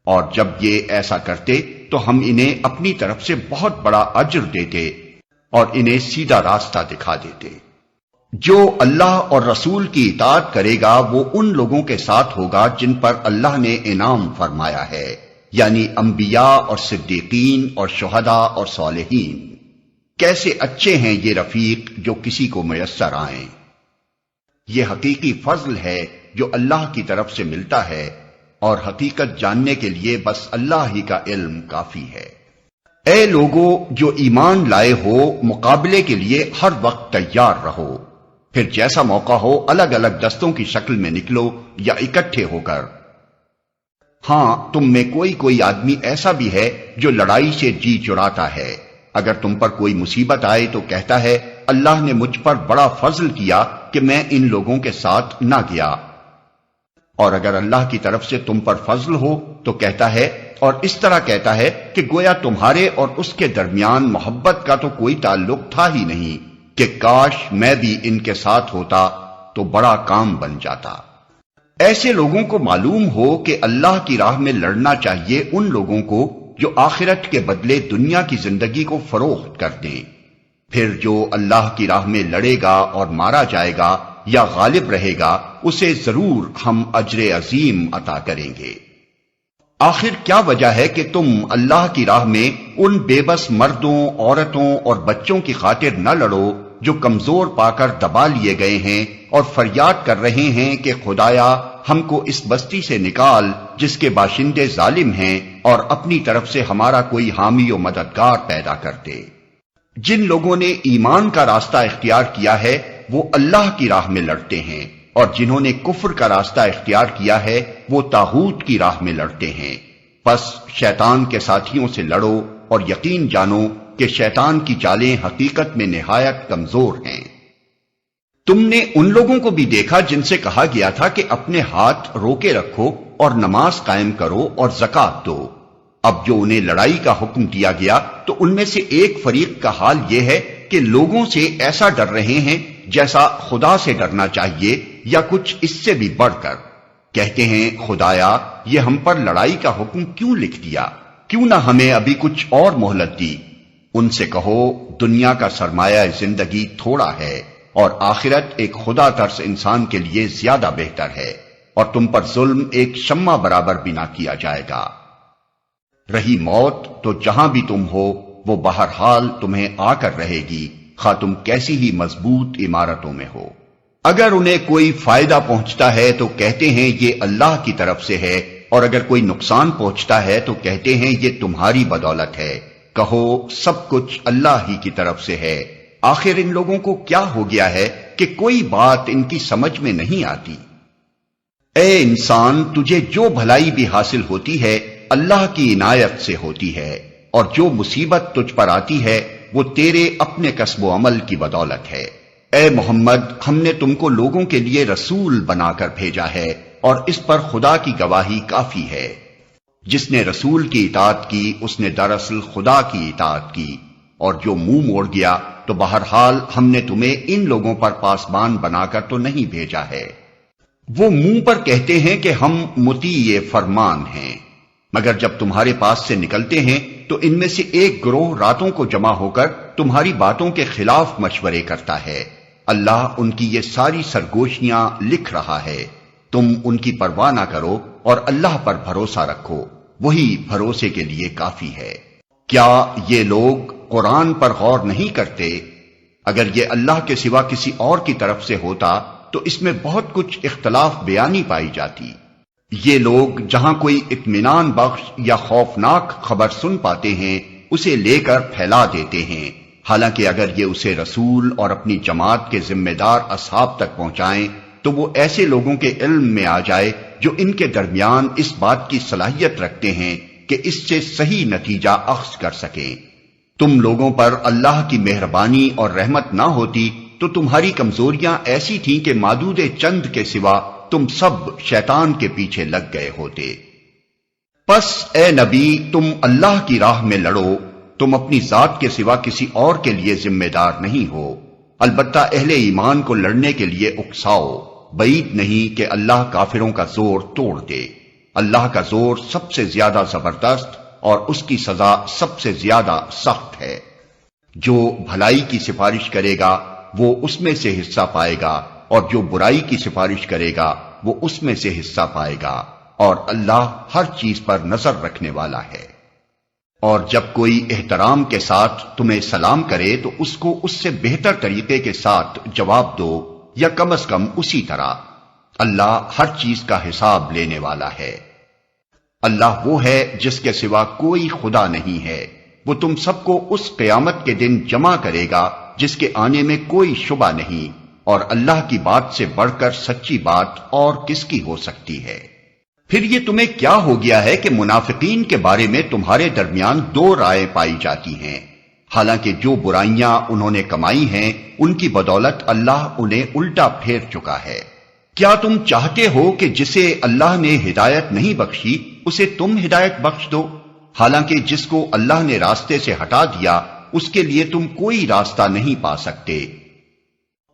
اور جب یہ ایسا کرتے تو ہم انہیں اپنی طرف سے بہت بڑا اجر دیتے اور انہیں سیدھا راستہ دکھا دیتے۔ جو اللہ اور رسول کی اطاعت کرے گا وہ ان لوگوں کے ساتھ ہوگا جن پر اللہ نے انعام فرمایا ہے، یعنی انبیاء اور صدیقین اور شہداء اور صالحین۔ کیسے اچھے ہیں یہ رفیق جو کسی کو میسر آئیں۔ یہ حقیقی فضل ہے جو اللہ کی طرف سے ملتا ہے، اور حقیقت جاننے کے لیے بس اللہ ہی کا علم کافی ہے۔ اے لوگو جو ایمان لائے ہو، مقابلے کے لیے ہر وقت تیار رہو، پھر جیسا موقع ہو الگ الگ دستوں کی شکل میں نکلو یا اکٹھے ہو کر۔ ہاں، تم میں کوئی آدمی ایسا بھی ہے جو لڑائی سے جی چراتا ہے۔ اگر تم پر کوئی مصیبت آئے تو کہتا ہے اللہ نے مجھ پر بڑا فضل کیا کہ میں ان لوگوں کے ساتھ نہ گیا، اور اگر اللہ کی طرف سے تم پر فضل ہو تو کہتا ہے، اور اس طرح کہتا ہے کہ گویا تمہارے اور اس کے درمیان محبت کا تو کوئی تعلق تھا ہی نہیں، کہ کاش میں بھی ان کے ساتھ ہوتا تو بڑا کام بن جاتا۔ ایسے لوگوں کو معلوم ہو کہ اللہ کی راہ میں لڑنا چاہیے ان لوگوں کو جو آخرت کے بدلے دنیا کی زندگی کو فروخت کر دیں، پھر جو اللہ کی راہ میں لڑے گا اور مارا جائے گا یا غالب رہے گا اسے ضرور ہم اجر عظیم عطا کریں گے۔ آخر کیا وجہ ہے کہ تم اللہ کی راہ میں ان بے بس مردوں، عورتوں اور بچوں کی خاطر نہ لڑو جو کمزور پا کر دبا لیے گئے ہیں اور فریاد کر رہے ہیں کہ خدایا ہم کو اس بستی سے نکال جس کے باشندے ظالم ہیں، اور اپنی طرف سے ہمارا کوئی حامی و مددگار پیدا کر دے۔ جن لوگوں نے ایمان کا راستہ اختیار کیا ہے وہ اللہ کی راہ میں لڑتے ہیں، اور جنہوں نے کفر کا راستہ اختیار کیا ہے وہ طاغوت کی راہ میں لڑتے ہیں۔ پس شیطان کے ساتھیوں سے لڑو اور یقین جانو کہ شیطان کی چالیں حقیقت میں نہایت کمزور ہیں۔ تم نے ان لوگوں کو بھی دیکھا جن سے کہا گیا تھا کہ اپنے ہاتھ روکے رکھو اور نماز قائم کرو اور زکوٰۃ دو۔ اب جو انہیں لڑائی کا حکم دیا گیا تو ان میں سے ایک فریق کا حال یہ ہے کہ لوگوں سے ایسا ڈر رہے ہیں جیسا خدا سے ڈرنا چاہیے یا کچھ اس سے بھی بڑھ کر۔ کہتے ہیں خدایا یہ ہم پر لڑائی کا حکم کیوں لکھ دیا، کیوں نہ ہمیں ابھی کچھ اور مہلت دی۔ ان سے کہو دنیا کا سرمایہ زندگی تھوڑا ہے اور آخرت ایک خدا ترس انسان کے لیے زیادہ بہتر ہے، اور تم پر ظلم ایک شمع برابر بھی نہ کیا جائے گا۔ رہی موت تو جہاں بھی تم ہو وہ بہرحال تمہیں آ کر رہے گی، خواہ تم کیسی ہی مضبوط عمارتوں میں ہو۔ اگر انہیں کوئی فائدہ پہنچتا ہے تو کہتے ہیں یہ اللہ کی طرف سے ہے، اور اگر کوئی نقصان پہنچتا ہے تو کہتے ہیں یہ تمہاری بدولت ہے۔ کہو سب کچھ اللہ ہی کی طرف سے ہے۔ آخر ان لوگوں کو کیا ہو گیا ہے کہ کوئی بات ان کی سمجھ میں نہیں آتی۔ اے انسان، تجھے جو بھلائی بھی حاصل ہوتی ہے اللہ کی عنایت سے ہوتی ہے، اور جو مصیبت تجھ پر آتی ہے وہ تیرے اپنے کسب و عمل کی بدولت ہے۔ اے محمد، ہم نے تم کو لوگوں کے لیے رسول بنا کر بھیجا ہے، اور اس پر خدا کی گواہی کافی ہے۔ جس نے رسول کی اطاعت کی اس نے دراصل خدا کی اطاعت کی، اور جو منہ موڑ گیا تو بہرحال ہم نے تمہیں ان لوگوں پر پاسبان بنا کر تو نہیں بھیجا ہے۔ وہ منہ پر کہتے ہیں کہ ہم مطیع فرمان ہیں، مگر جب تمہارے پاس سے نکلتے ہیں تو ان میں سے ایک گروہ راتوں کو جمع ہو کر تمہاری باتوں کے خلاف مشورے کرتا ہے۔ اللہ ان کی یہ ساری سرگوشیاں لکھ رہا ہے۔ تم ان کی پرواہ نہ کرو اور اللہ پر بھروسہ رکھو، وہی بھروسے کے لیے کافی ہے۔ کیا یہ لوگ قرآن پر غور نہیں کرتے؟ اگر یہ اللہ کے سوا کسی اور کی طرف سے ہوتا تو اس میں بہت کچھ اختلاف بیانی پائی جاتی۔ یہ لوگ جہاں کوئی اطمینان بخش یا خوفناک خبر سن پاتے ہیں اسے لے کر پھیلا دیتے ہیں، حالانکہ اگر یہ اسے رسول اور اپنی جماعت کے ذمہ دار اصحاب تک پہنچائیں تو وہ ایسے لوگوں کے علم میں آ جائے جو ان کے درمیان اس بات کی صلاحیت رکھتے ہیں کہ اس سے صحیح نتیجہ اخذ کر سکیں۔ تم لوگوں پر اللہ کی مہربانی اور رحمت نہ ہوتی تو تمہاری کمزوریاں ایسی تھیں کہ معدود چند کے سوا تم سب شیطان کے پیچھے لگ گئے ہوتے۔ پس اے نبی تم اللہ کی راہ میں لڑو، تم اپنی ذات کے سوا کسی اور کے لیے ذمہ دار نہیں ہو، البتہ اہل ایمان کو لڑنے کے لیے اکساؤ، بعید نہیں کہ اللہ کافروں کا زور توڑ دے۔ اللہ کا زور سب سے زیادہ زبردست اور اس کی سزا سب سے زیادہ سخت ہے۔ جو بھلائی کی سفارش کرے گا وہ اس میں سے حصہ پائے گا، اور جو برائی کی سفارش کرے گا وہ اس میں سے حصہ پائے گا، اور اللہ ہر چیز پر نظر رکھنے والا ہے۔ اور جب کوئی احترام کے ساتھ تمہیں سلام کرے تو اس کو اس سے بہتر طریقے کے ساتھ جواب دو، یا کم از کم اسی طرح۔ اللہ ہر چیز کا حساب لینے والا ہے۔ اللہ وہ ہے جس کے سوا کوئی خدا نہیں ہے، وہ تم سب کو اس قیامت کے دن جمع کرے گا جس کے آنے میں کوئی شبہ نہیں، اور اللہ کی بات سے بڑھ کر سچی بات اور کس کی ہو سکتی ہے؟ پھر یہ تمہیں کیا ہو گیا ہے کہ منافقین کے بارے میں تمہارے درمیان دو رائے پائی جاتی ہیں، حالانکہ جو برائیاں انہوں نے کمائی ہیں ان کی بدولت اللہ انہیں الٹا پھیر چکا ہے۔ کیا تم چاہتے ہو کہ جسے اللہ نے ہدایت نہیں بخشی اسے تم ہدایت بخش دو، حالانکہ جس کو اللہ نے راستے سے ہٹا دیا اس کے لیے تم کوئی راستہ نہیں پا سکتے؟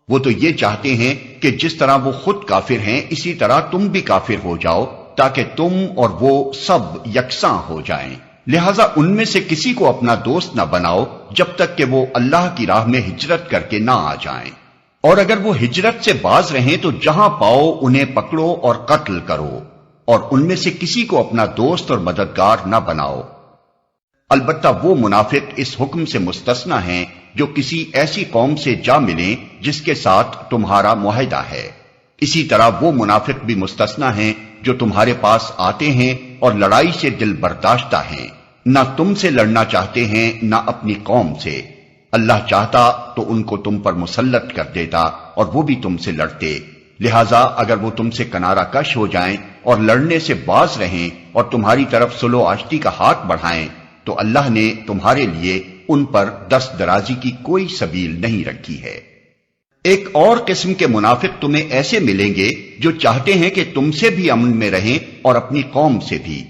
وہ تو یہ چاہتے ہیں کہ جس طرح وہ خود کافر ہیں اسی طرح تم بھی کافر ہو جاؤ تاکہ تم اور وہ سب یکساں ہو جائیں۔ لہذا ان میں سے کسی کو اپنا دوست نہ بناؤ جب تک کہ وہ اللہ کی راہ میں ہجرت کر کے نہ آ جائیں، اور اگر وہ ہجرت سے باز رہیں تو جہاں پاؤ انہیں پکڑو اور قتل کرو، اور ان میں سے کسی کو اپنا دوست اور مددگار نہ بناؤ۔ البتہ وہ منافق اس حکم سے مستثنی ہیں جو کسی ایسی قوم سے جا ملیں جس کے ساتھ تمہارا معاہدہ ہے۔ اسی طرح وہ منافق بھی مستثنی ہیں جو تمہارے پاس آتے ہیں اور لڑائی سے دل برداشتہ ہیں، نہ تم سے لڑنا چاہتے ہیں نہ اپنی قوم سے۔ اللہ چاہتا تو ان کو تم پر مسلط کر دیتا اور وہ بھی تم سے لڑتے، لہذا اگر وہ تم سے کنارہ کش ہو جائیں اور لڑنے سے باز رہیں اور تمہاری طرف صلح و آشتی کا ہاتھ بڑھائیں تو اللہ نے تمہارے لیے ان پر دست درازی کی کوئی سبیل نہیں رکھی ہے۔ ایک اور قسم کے منافق تمہیں ایسے ملیں گے جو چاہتے ہیں کہ تم سے بھی امن میں رہیں اور اپنی قوم سے بھی،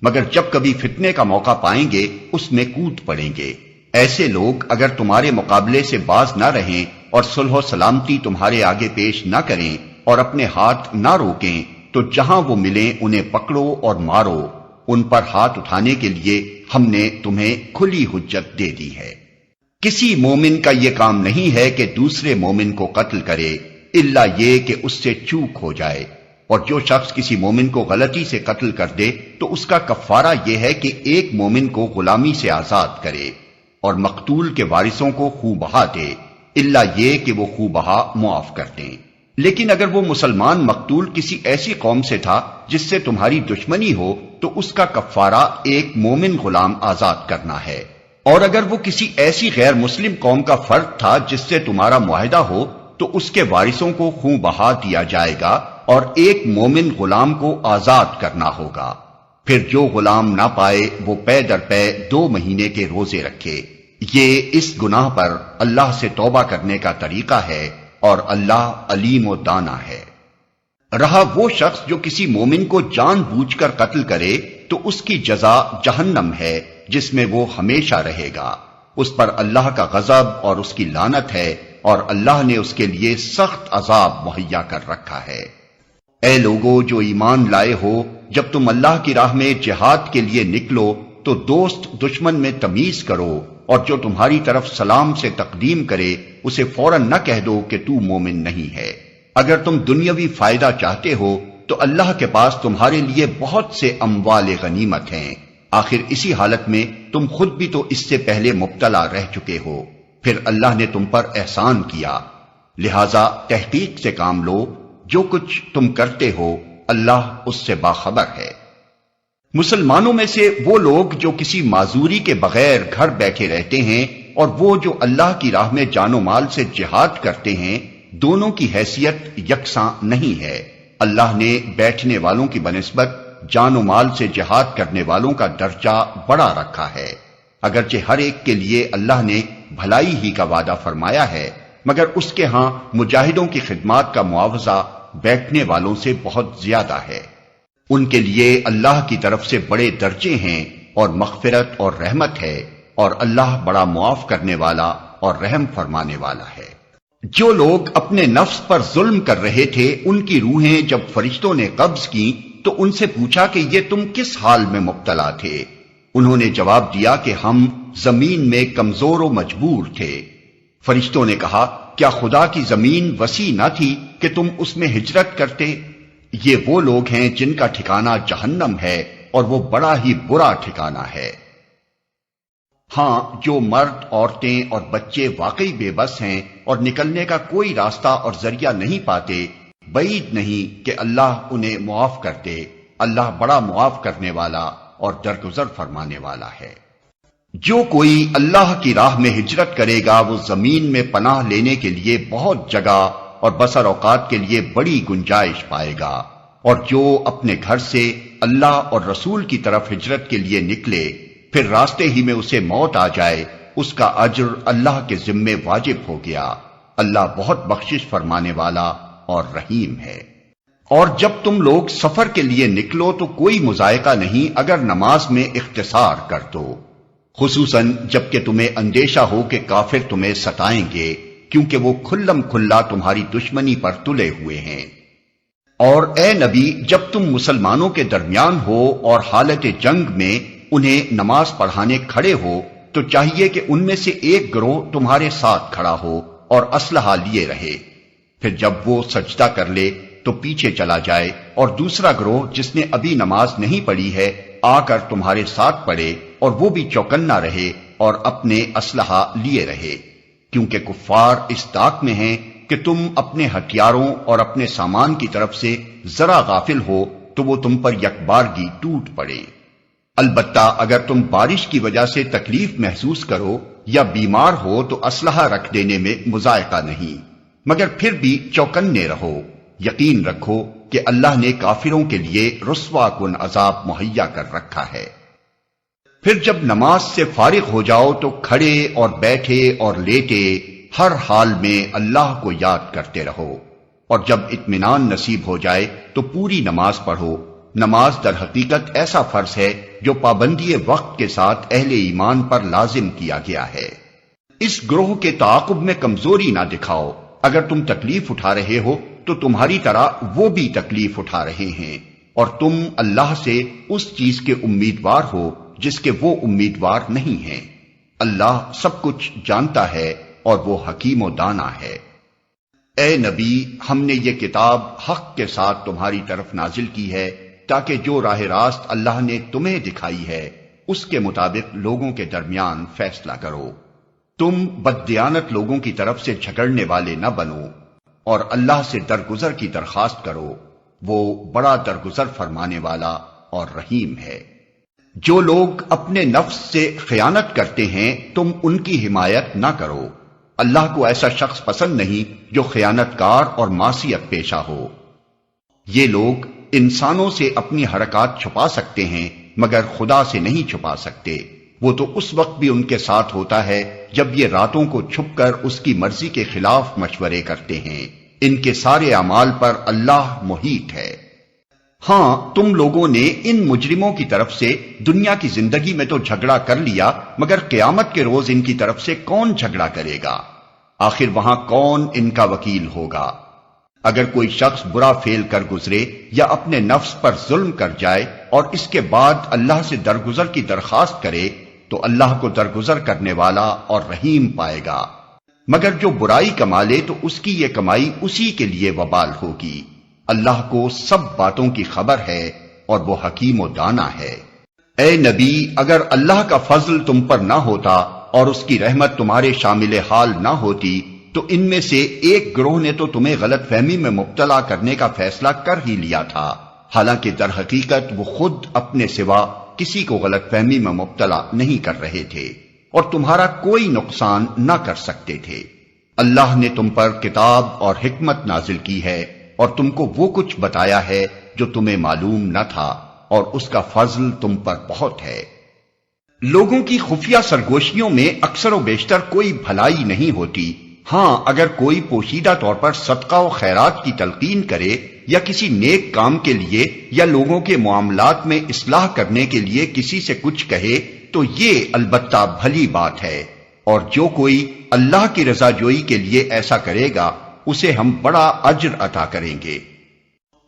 مگر جب کبھی فتنے کا موقع پائیں گے اس میں کود پڑیں گے۔ ایسے لوگ اگر تمہارے مقابلے سے باز نہ رہیں اور صلح و سلامتی تمہارے آگے پیش نہ کریں اور اپنے ہاتھ نہ روکیں تو جہاں وہ ملیں انہیں پکڑو اور مارو، ان پر ہاتھ اٹھانے کے لیے ہم نے تمہیں کھلی حجت دے دی ہے۔ کسی مومن کا یہ کام نہیں ہے کہ دوسرے مومن کو قتل کرے الا یہ کہ اس سے چوک ہو جائے، اور جو شخص کسی مومن کو غلطی سے قتل کر دے تو اس کا کفارہ یہ ہے کہ ایک مومن کو غلامی سے آزاد کرے اور مقتول کے وارثوں کو خوں بہا دے، الا یہ کہ وہ خوں بہا معاف کر دیں۔ لیکن اگر وہ مسلمان مقتول کسی ایسی قوم سے تھا جس سے تمہاری دشمنی ہو تو اس کا کفارہ ایک مومن غلام آزاد کرنا ہے، اور اگر وہ کسی ایسی غیر مسلم قوم کا فرد تھا جس سے تمہارا معاہدہ ہو تو اس کے وارثوں کو خوں بہا دیا جائے گا اور ایک مومن غلام کو آزاد کرنا ہوگا۔ پھر جو غلام نہ پائے وہ پے در پے 2 مہینے کے روزے رکھے۔ یہ اس گناہ پر اللہ سے توبہ کرنے کا طریقہ ہے اور اللہ علیم و دانا ہے۔ رہا وہ شخص جو کسی مومن کو جان بوجھ کر قتل کرے تو اس کی جزا جہنم ہے جس میں وہ ہمیشہ رہے گا، اس پر اللہ کا غضب اور اس کی لعنت ہے، اور اللہ نے اس کے لیے سخت عذاب مہیا کر رکھا ہے۔ اے لوگو جو ایمان لائے ہو، جب تم اللہ کی راہ میں جہاد کے لیے نکلو تو دوست دشمن میں تمیز کرو، اور جو تمہاری طرف سلام سے تقدیم کرے اسے فوراً نہ کہہ دو کہ تو مومن نہیں ہے۔ اگر تم دنیاوی فائدہ چاہتے ہو تو اللہ کے پاس تمہارے لیے بہت سے اموال غنیمت ہیں، آخر اسی حالت میں تم خود بھی تو اس سے پہلے مبتلا رہ چکے ہو، پھر اللہ نے تم پر احسان کیا، لہذا تحقیق سے کام لو، جو کچھ تم کرتے ہو اللہ اس سے باخبر ہے۔ مسلمانوں میں سے وہ لوگ جو کسی معذوری کے بغیر گھر بیٹھے رہتے ہیں اور وہ جو اللہ کی راہ میں جان و مال سے جہاد کرتے ہیں، دونوں کی حیثیت یکساں نہیں ہے۔ اللہ نے بیٹھنے والوں کی بنسبت جان و مال سے جہاد کرنے والوں کا درجہ بڑا رکھا ہے، اگرچہ ہر ایک کے لیے اللہ نے بھلائی ہی کا وعدہ فرمایا ہے، مگر اس کے ہاں مجاہدوں کی خدمات کا معاوضہ بیٹھنے والوں سے بہت زیادہ ہے۔ ان کے لیے اللہ کی طرف سے بڑے درجے ہیں اور مغفرت اور رحمت ہے، اور اللہ بڑا معاف کرنے والا اور رحم فرمانے والا ہے۔ جو لوگ اپنے نفس پر ظلم کر رہے تھے ان کی روحیں جب فرشتوں نے قبض کی تو ان سے پوچھا کہ یہ تم کس حال میں مبتلا تھے؟ انہوں نے جواب دیا کہ ہم زمین میں کمزور و مجبور تھے۔ فرشتوں نے کہا کیا خدا کی زمین وسیع نہ تھی کہ تم اس میں ہجرت کرتے؟ یہ وہ لوگ ہیں جن کا ٹھکانہ جہنم ہے اور وہ بڑا ہی برا ٹھکانہ ہے۔ ہاں جو مرد، عورتیں اور بچے واقعی بے بس ہیں اور نکلنے کا کوئی راستہ اور ذریعہ نہیں پاتے، بعید نہیں کہ اللہ انہیں معاف کر دے، اللہ بڑا معاف کرنے والا اور درگزر فرمانے والا ہے۔ جو کوئی اللہ کی راہ میں ہجرت کرے گا وہ زمین میں پناہ لینے کے لیے بہت جگہ اور بسر اوقات کے لیے بڑی گنجائش پائے گا۔ اور جو اپنے گھر سے اللہ اور رسول کی طرف ہجرت کے لیے نکلے، پھر راستے ہی میں اسے موت آ جائے، اس کا اجر اللہ کے ذمے واجب ہو گیا۔ اللہ بہت بخشش فرمانے والا اور رحیم ہے۔ اور جب تم لوگ سفر کے لیے نکلو تو کوئی مذائقہ نہیں اگر نماز میں اختصار کر دو، خصوصاً جب کہ تمہیں اندیشہ ہو کہ کافر تمہیں ستائیں گے، کیونکہ وہ کھلم کھلا تمہاری دشمنی پر تلے ہوئے ہیں۔ اور اے نبی، جب تم مسلمانوں کے درمیان ہو اور حالت جنگ میں انہیں نماز پڑھانے کھڑے ہو تو چاہیے کہ ان میں سے ایک گروہ تمہارے ساتھ کھڑا ہو اور اسلحہ لیے رہے، پھر جب وہ سجدہ کر لے تو پیچھے چلا جائے، اور دوسرا گروہ جس نے ابھی نماز نہیں پڑھی ہے آ کر تمہارے ساتھ پڑھے اور وہ بھی چوکنا رہے اور اپنے اسلحہ لیے رہے، کیونکہ کفار اس طاق میں ہیں کہ تم اپنے ہتھیاروں اور اپنے سامان کی طرف سے ذرا غافل ہو تو وہ تم پر یکبارگی ٹوٹ پڑے۔ البتہ اگر تم بارش کی وجہ سے تکلیف محسوس کرو یا بیمار ہو تو اسلحہ رکھ دینے میں مذائقہ نہیں، مگر پھر بھی چوکنے رہو۔ یقین رکھو کہ اللہ نے کافروں کے لیے رسوا کن عذاب مہیا کر رکھا ہے۔ پھر جب نماز سے فارغ ہو جاؤ تو کھڑے اور بیٹھے اور لیٹے ہر حال میں اللہ کو یاد کرتے رہو، اور جب اطمینان نصیب ہو جائے تو پوری نماز پڑھو۔ نماز در حقیقت ایسا فرض ہے جو پابندی وقت کے ساتھ اہل ایمان پر لازم کیا گیا ہے۔ اس گروہ کے تعاقب میں کمزوری نہ دکھاؤ، اگر تم تکلیف اٹھا رہے ہو تو تمہاری طرح وہ بھی تکلیف اٹھا رہے ہیں، اور تم اللہ سے اس چیز کے امیدوار ہو جس کے وہ امیدوار نہیں ہیں۔ اللہ سب کچھ جانتا ہے اور وہ حکیم و دانا ہے۔ اے نبی، ہم نے یہ کتاب حق کے ساتھ تمہاری طرف نازل کی ہے تاکہ جو راہ راست اللہ نے تمہیں دکھائی ہے اس کے مطابق لوگوں کے درمیان فیصلہ کرو۔ تم بددیانت لوگوں کی طرف سے جھگڑنے والے نہ بنو، اور اللہ سے درگزر کی درخواست کرو، وہ بڑا درگزر فرمانے والا اور رحیم ہے۔ جو لوگ اپنے نفس سے خیانت کرتے ہیں تم ان کی حمایت نہ کرو، اللہ کو ایسا شخص پسند نہیں جو خیانت کار اور معصیت پیشہ ہو۔ یہ لوگ انسانوں سے اپنی حرکات چھپا سکتے ہیں مگر خدا سے نہیں چھپا سکتے، وہ تو اس وقت بھی ان کے ساتھ ہوتا ہے جب یہ راتوں کو چھپ کر اس کی مرضی کے خلاف مشورے کرتے ہیں۔ ان کے سارے اعمال پر اللہ محیط ہے۔ ہاں، تم لوگوں نے ان مجرموں کی طرف سے دنیا کی زندگی میں تو جھگڑا کر لیا، مگر قیامت کے روز ان کی طرف سے کون جھگڑا کرے گا؟ آخر وہاں کون ان کا وکیل ہوگا؟ اگر کوئی شخص برا فعل کر گزرے یا اپنے نفس پر ظلم کر جائے اور اس کے بعد اللہ سے درگزر کی درخواست کرے تو اللہ کو درگزر کرنے والا اور رحیم پائے گا، مگر جو برائی کما لے تو اس کی یہ کمائی اسی کے لیے وبال ہوگی۔ اللہ کو سب باتوں کی خبر ہے اور وہ حکیم و دانا ہے۔ اے نبی، اگر اللہ کا فضل تم پر نہ ہوتا اور اس کی رحمت تمہارے شامل حال نہ ہوتی تو ان میں سے ایک گروہ نے تو تمہیں غلط فہمی میں مبتلا کرنے کا فیصلہ کر ہی لیا تھا، حالانکہ در حقیقت وہ خود اپنے سوا کسی کو غلط فہمی میں مبتلا نہیں کر رہے تھے اور تمہارا کوئی نقصان نہ کر سکتے تھے۔ اللہ نے تم پر کتاب اور حکمت نازل کی ہے اور تم کو وہ کچھ بتایا ہے جو تمہیں معلوم نہ تھا، اور اس کا فضل تم پر بہت ہے۔ لوگوں کی خفیہ سرگوشیوں میں اکثر و بیشتر کوئی بھلائی نہیں ہوتی۔ ہاں، اگر کوئی پوشیدہ طور پر صدقہ و خیرات کی تلقین کرے یا کسی نیک کام کے لیے یا لوگوں کے معاملات میں اصلاح کرنے کے لیے کسی سے کچھ کہے تو یہ البتہ بھلی بات ہے، اور جو کوئی اللہ کی رضا جوئی کے لیے ایسا کرے گا اسے ہم بڑا اجر عطا کریں گے۔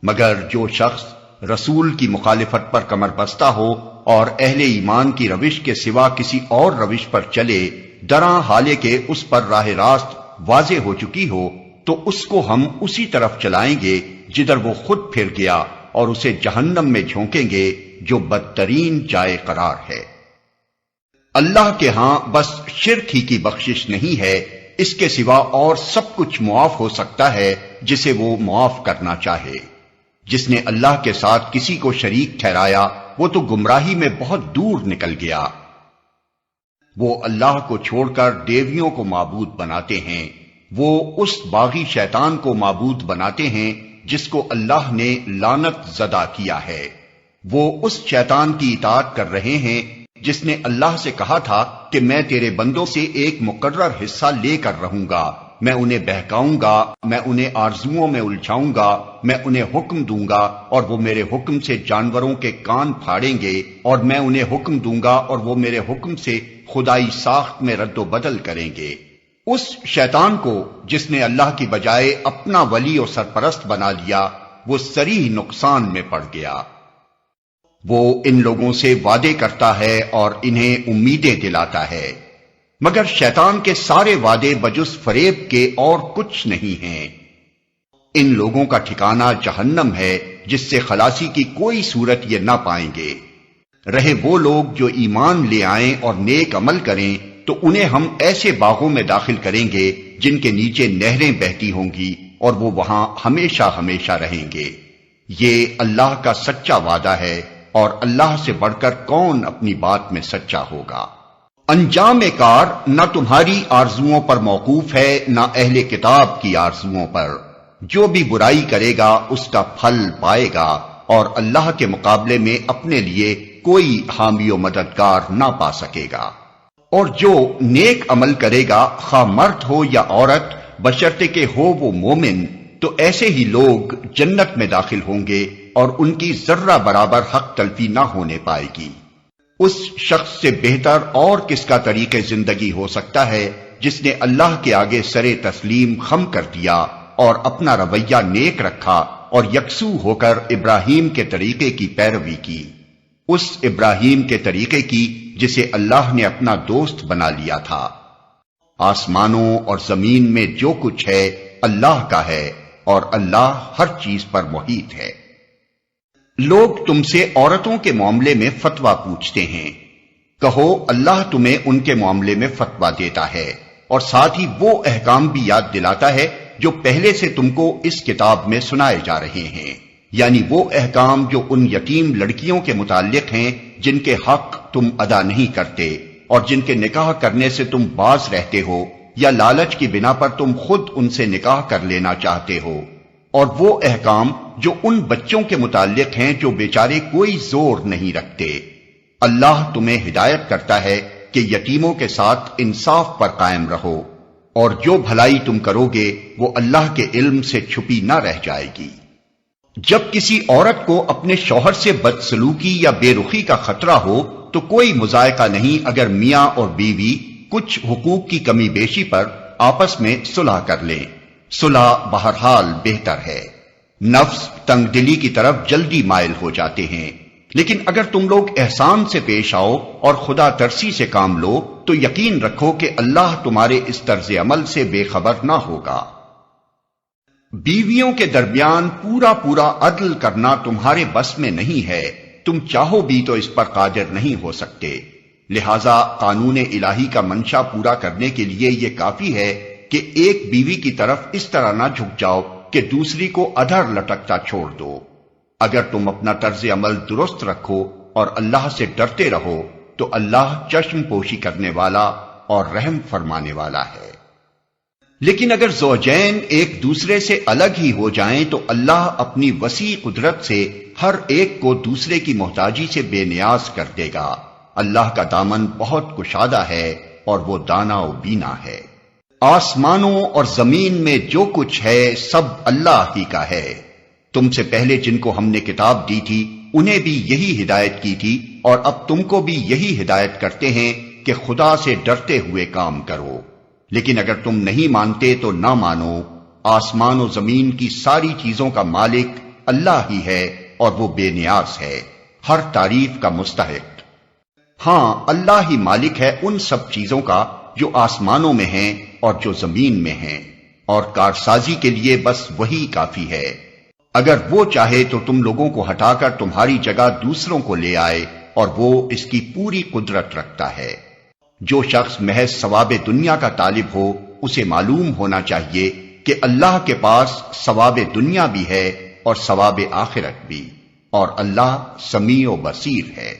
مگر جو شخص رسول کی مخالفت پر کمر بستہ ہو اور اہل ایمان کی روش کے سوا کسی اور روش پر چلے، دراں حالے کے اس پر راہ راست واضح ہو چکی ہو، تو اس کو ہم اسی طرف چلائیں گے جدھر وہ خود پھر گیا، اور اسے جہنم میں جھونکیں گے جو بدترین جائے قرار ہے۔ اللہ کے ہاں بس شرک ہی کی بخشش نہیں ہے، اس کے سوا اور سب کچھ معاف ہو سکتا ہے جسے وہ معاف کرنا چاہے۔ جس نے اللہ کے ساتھ کسی کو شریک ٹھہرایا وہ تو گمراہی میں بہت دور نکل گیا۔ وہ اللہ کو چھوڑ کر دیویوں کو معبود بناتے ہیں، وہ اس باغی شیطان کو معبود بناتے ہیں جس کو اللہ نے لعنت زدہ کیا ہے۔ وہ اس شیطان کی اطاعت کر رہے ہیں جس نے اللہ سے کہا تھا کہ میں تیرے بندوں سے ایک مقرر حصہ لے کر رہوں گا، میں انہیں بہکاؤں گا، میں انہیں آرزوؤں میں الجھاؤں گا، میں انہیں حکم دوں گا اور وہ میرے حکم سے جانوروں کے کان پھاڑیں گے، اور میں انہیں حکم دوں گا اور وہ میرے حکم سے خدائی ساخت میں رد و بدل کریں گے۔ اس شیطان کو جس نے اللہ کی بجائے اپنا ولی اور سرپرست بنا لیا، وہ صریح نقصان میں پڑ گیا۔ وہ ان لوگوں سے وعدے کرتا ہے اور انہیں امیدیں دلاتا ہے، مگر شیطان کے سارے وعدے بجز فریب کے اور کچھ نہیں ہیں۔ ان لوگوں کا ٹھکانہ جہنم ہے جس سے خلاصی کی کوئی صورت یہ نہ پائیں گے۔ رہے وہ لوگ جو ایمان لے آئیں اور نیک عمل کریں تو انہیں ہم ایسے باغوں میں داخل کریں گے جن کے نیچے نہریں بہتی ہوں گی اور وہ وہاں ہمیشہ ہمیشہ رہیں گے۔ یہ اللہ کا سچا وعدہ ہے اور اللہ سے بڑھ کر کون اپنی بات میں سچا ہوگا۔ انجام کار نہ تمہاری آرزوؤں پر موقوف ہے نہ اہل کتاب کی آرزوؤں پر۔ جو بھی برائی کرے گا اس کا پھل پائے گا اور اللہ کے مقابلے میں اپنے لیے کوئی حامی و مددگار نہ پا سکے گا۔ اور جو نیک عمل کرے گا خواہ مرد ہو یا عورت بشرطے کہ ہو وہ مومن، تو ایسے ہی لوگ جنت میں داخل ہوں گے اور ان کی ذرہ برابر حق تلفی نہ ہونے پائے گی۔ اس شخص سے بہتر اور کس کا طریق زندگی ہو سکتا ہے جس نے اللہ کے آگے سرے تسلیم خم کر دیا اور اپنا رویہ نیک رکھا اور یکسو ہو کر ابراہیم کے طریقے کی پیروی کی، اس ابراہیم کے طریقے کی جسے اللہ نے اپنا دوست بنا لیا تھا۔ آسمانوں اور زمین میں جو کچھ ہے اللہ کا ہے اور اللہ ہر چیز پر محیط ہے۔ لوگ تم سے عورتوں کے معاملے میں فتویٰ پوچھتے ہیں، کہو اللہ تمہیں ان کے معاملے میں فتویٰ دیتا ہے اور ساتھ ہی وہ احکام بھی یاد دلاتا ہے جو پہلے سے تم کو اس کتاب میں سنائے جا رہے ہیں، یعنی وہ احکام جو ان یتیم لڑکیوں کے متعلق ہیں جن کے حق تم ادا نہیں کرتے اور جن کے نکاح کرنے سے تم باز رہتے ہو یا لالچ کی بنا پر تم خود ان سے نکاح کر لینا چاہتے ہو، اور وہ احکام جو ان بچوں کے متعلق ہیں جو بیچارے کوئی زور نہیں رکھتے۔ اللہ تمہیں ہدایت کرتا ہے کہ یتیموں کے ساتھ انصاف پر قائم رہو، اور جو بھلائی تم کرو گے وہ اللہ کے علم سے چھپی نہ رہ جائے گی۔ جب کسی عورت کو اپنے شوہر سے بدسلوکی یا بے رخی کا خطرہ ہو تو کوئی مذائقہ نہیں اگر میاں اور بیوی کچھ حقوق کی کمی بیشی پر آپس میں صلح کر لیں۔ صلح بہرحال بہتر ہے۔ نفس تنگ دلی کی طرف جلدی مائل ہو جاتے ہیں، لیکن اگر تم لوگ احسان سے پیش آؤ اور خدا ترسی سے کام لو تو یقین رکھو کہ اللہ تمہارے اس طرز عمل سے بے خبر نہ ہوگا۔ بیویوں کے درمیان پورا عدل کرنا تمہارے بس میں نہیں ہے، تم چاہو بھی تو اس پر قادر نہیں ہو سکتے، لہذا قانون الہی کا منشا پورا کرنے کے لیے یہ کافی ہے کہ ایک بیوی کی طرف اس طرح نہ جھک جاؤ کہ دوسری کو ادھر لٹکتا چھوڑ دو۔ اگر تم اپنا طرز عمل درست رکھو اور اللہ سے ڈرتے رہو تو اللہ چشم پوشی کرنے والا اور رحم فرمانے والا ہے۔ لیکن اگر زوجین ایک دوسرے سے الگ ہی ہو جائیں تو اللہ اپنی وسیع قدرت سے ہر ایک کو دوسرے کی محتاجی سے بے نیاز کر دے گا۔ اللہ کا دامن بہت کشادہ ہے اور وہ دانا و بینا ہے۔ آسمانوں اور زمین میں جو کچھ ہے سب اللہ ہی کا ہے۔ تم سے پہلے جن کو ہم نے کتاب دی تھی انہیں بھی یہی ہدایت کی تھی، اور اب تم کو بھی یہی ہدایت کرتے ہیں کہ خدا سے ڈرتے ہوئے کام کرو۔ لیکن اگر تم نہیں مانتے تو نہ مانو، آسمان و زمین کی ساری چیزوں کا مالک اللہ ہی ہے اور وہ بے نیاز ہے، ہر تعریف کا مستحق۔ ہاں، اللہ ہی مالک ہے ان سب چیزوں کا جو آسمانوں میں ہیں اور جو زمین میں ہیں، اور کارسازی کے لیے بس وہی کافی ہے۔ اگر وہ چاہے تو تم لوگوں کو ہٹا کر تمہاری جگہ دوسروں کو لے آئے، اور وہ اس کی پوری قدرت رکھتا ہے۔ جو شخص محض ثواب دنیا کا طالب ہو اسے معلوم ہونا چاہیے کہ اللہ کے پاس ثواب دنیا بھی ہے اور ثواب آخرت بھی، اور اللہ سمیع و بصیر ہے۔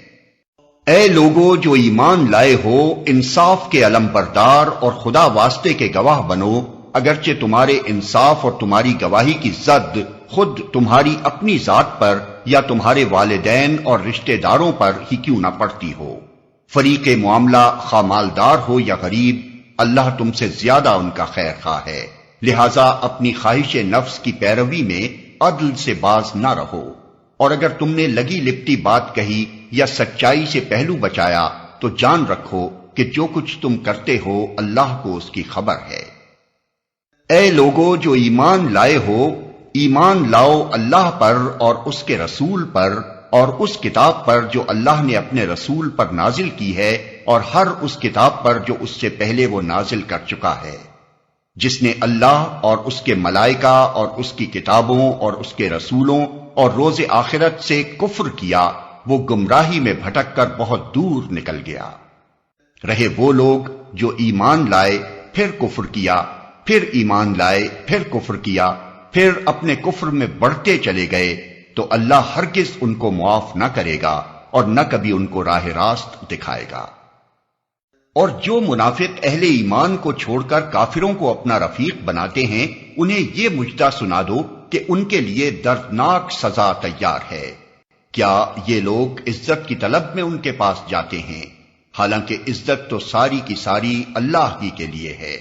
اے لوگو جو ایمان لائے ہو، انصاف کے علم بردار اور خدا واسطے کے گواہ بنو اگرچہ تمہارے انصاف اور تمہاری گواہی کی زد خود تمہاری اپنی ذات پر یا تمہارے والدین اور رشتہ داروں پر ہی کیوں نہ پڑتی ہو۔ فریق معاملہ خواہ مالدار ہو یا غریب، اللہ تم سے زیادہ ان کا خیر خواہ ہے، لہذا اپنی خواہش نفس کی پیروی میں عدل سے باز نہ رہو، اور اگر تم نے لگی لپٹی بات کہی یا سچائی سے پہلو بچایا تو جان رکھو کہ جو کچھ تم کرتے ہو اللہ کو اس کی خبر ہے۔ اے لوگو جو ایمان لائے ہو، ایمان لاؤ اللہ پر اور اس کے رسول پر اور اس کتاب پر جو اللہ نے اپنے رسول پر نازل کی ہے، اور ہر اس کتاب پر جو اس سے پہلے وہ نازل کر چکا ہے۔ جس نے اللہ اور اس کے ملائکہ اور اس کی کتابوں اور اس کے رسولوں اور روز آخرت سے کفر کیا، وہ گمراہی میں بھٹک کر بہت دور نکل گیا۔ رہے وہ لوگ جو ایمان لائے پھر کفر کیا، پھر ایمان لائے پھر کفر کیا، پھر اپنے کفر میں بڑھتے چلے گئے، تو اللہ ہرگز ان کو معاف نہ کرے گا اور نہ کبھی ان کو راہ راست دکھائے گا۔ اور جو منافق اہل ایمان کو چھوڑ کر کافروں کو اپنا رفیق بناتے ہیں، انہیں یہ مجدہ سنا دو کہ ان کے لیے دردناک سزا تیار ہے۔ کیا یہ لوگ عزت کی طلب میں ان کے پاس جاتے ہیں؟ حالانکہ عزت تو ساری کی ساری اللہ ہی کے لیے ہے۔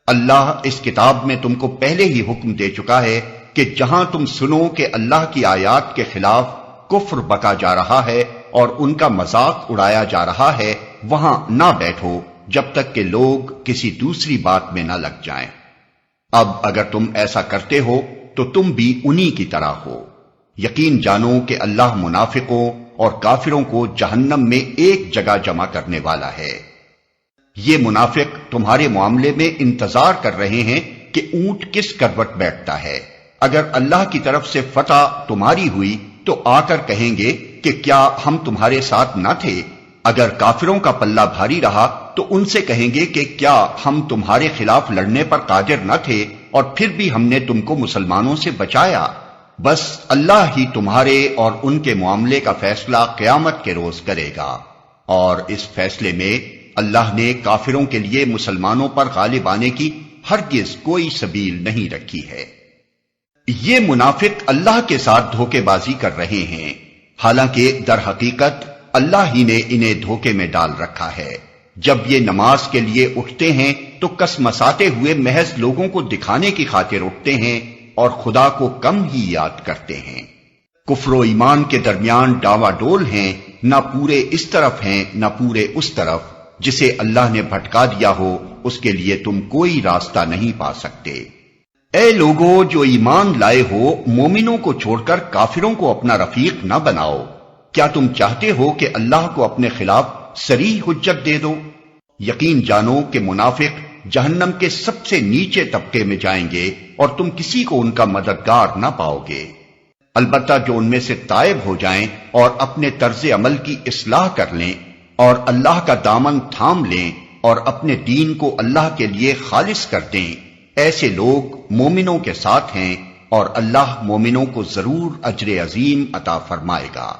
اللہ اس کتاب میں تم کو پہلے ہی حکم دے چکا ہے کہ جہاں تم سنو کہ اللہ کی آیات کے خلاف کفر بکا جا رہا ہے اور ان کا مذاق اڑایا جا رہا ہے، وہاں نہ بیٹھو جب تک کہ لوگ کسی دوسری بات میں نہ لگ جائیں۔ اب اگر تم ایسا کرتے ہو تو تم بھی انہی کی طرح ہو۔ یقین جانو کہ اللہ منافقوں اور کافروں کو جہنم میں ایک جگہ جمع کرنے والا ہے۔ یہ منافق تمہارے معاملے میں انتظار کر رہے ہیں کہ اونٹ کس کروٹ بیٹھتا ہے۔ اگر اللہ کی طرف سے فتح تمہاری ہوئی تو آ کر کہیں گے کہ کیا ہم تمہارے ساتھ نہ تھے؟ اگر کافروں کا پلہ بھاری رہا تو ان سے کہیں گے کہ کیا ہم تمہارے خلاف لڑنے پر قادر نہ تھے اور پھر بھی ہم نے تم کو مسلمانوں سے بچایا؟ بس اللہ ہی تمہارے اور ان کے معاملے کا فیصلہ قیامت کے روز کرے گا، اور اس فیصلے میں اللہ نے کافروں کے لیے مسلمانوں پر غالب آنے کی ہرگز کوئی سبیل نہیں رکھی ہے۔ یہ منافق اللہ کے ساتھ دھوکے بازی کر رہے ہیں، حالانکہ در حقیقت اللہ ہی نے انہیں دھوکے میں ڈال رکھا ہے۔ جب یہ نماز کے لیے اٹھتے ہیں تو کسمساتے ہوئے محض لوگوں کو دکھانے کی خاطر اٹھتے ہیں اور خدا کو کم ہی یاد کرتے ہیں۔ کفر و ایمان کے درمیان ڈاوا ڈول ہیں، نہ پورے اس طرف ہیں نہ پورے اس طرف۔ جسے اللہ نے بھٹکا دیا ہو اس کے لیے تم کوئی راستہ نہیں پا سکتے۔ اے لوگو جو ایمان لائے ہو، مومنوں کو چھوڑ کر کافروں کو اپنا رفیق نہ بناؤ۔ کیا تم چاہتے ہو کہ اللہ کو اپنے خلاف صریح حجت دے دو؟ یقین جانو کہ منافق جہنم کے سب سے نیچے طبقے میں جائیں گے اور تم کسی کو ان کا مددگار نہ پاؤ گے۔ البتہ جو ان میں سے تائب ہو جائیں اور اپنے طرز عمل کی اصلاح کر لیں اور اللہ کا دامن تھام لیں اور اپنے دین کو اللہ کے لیے خالص کر دیں، ایسے لوگ مومنوں کے ساتھ ہیں اور اللہ مومنوں کو ضرور اجر عظیم عطا فرمائے گا۔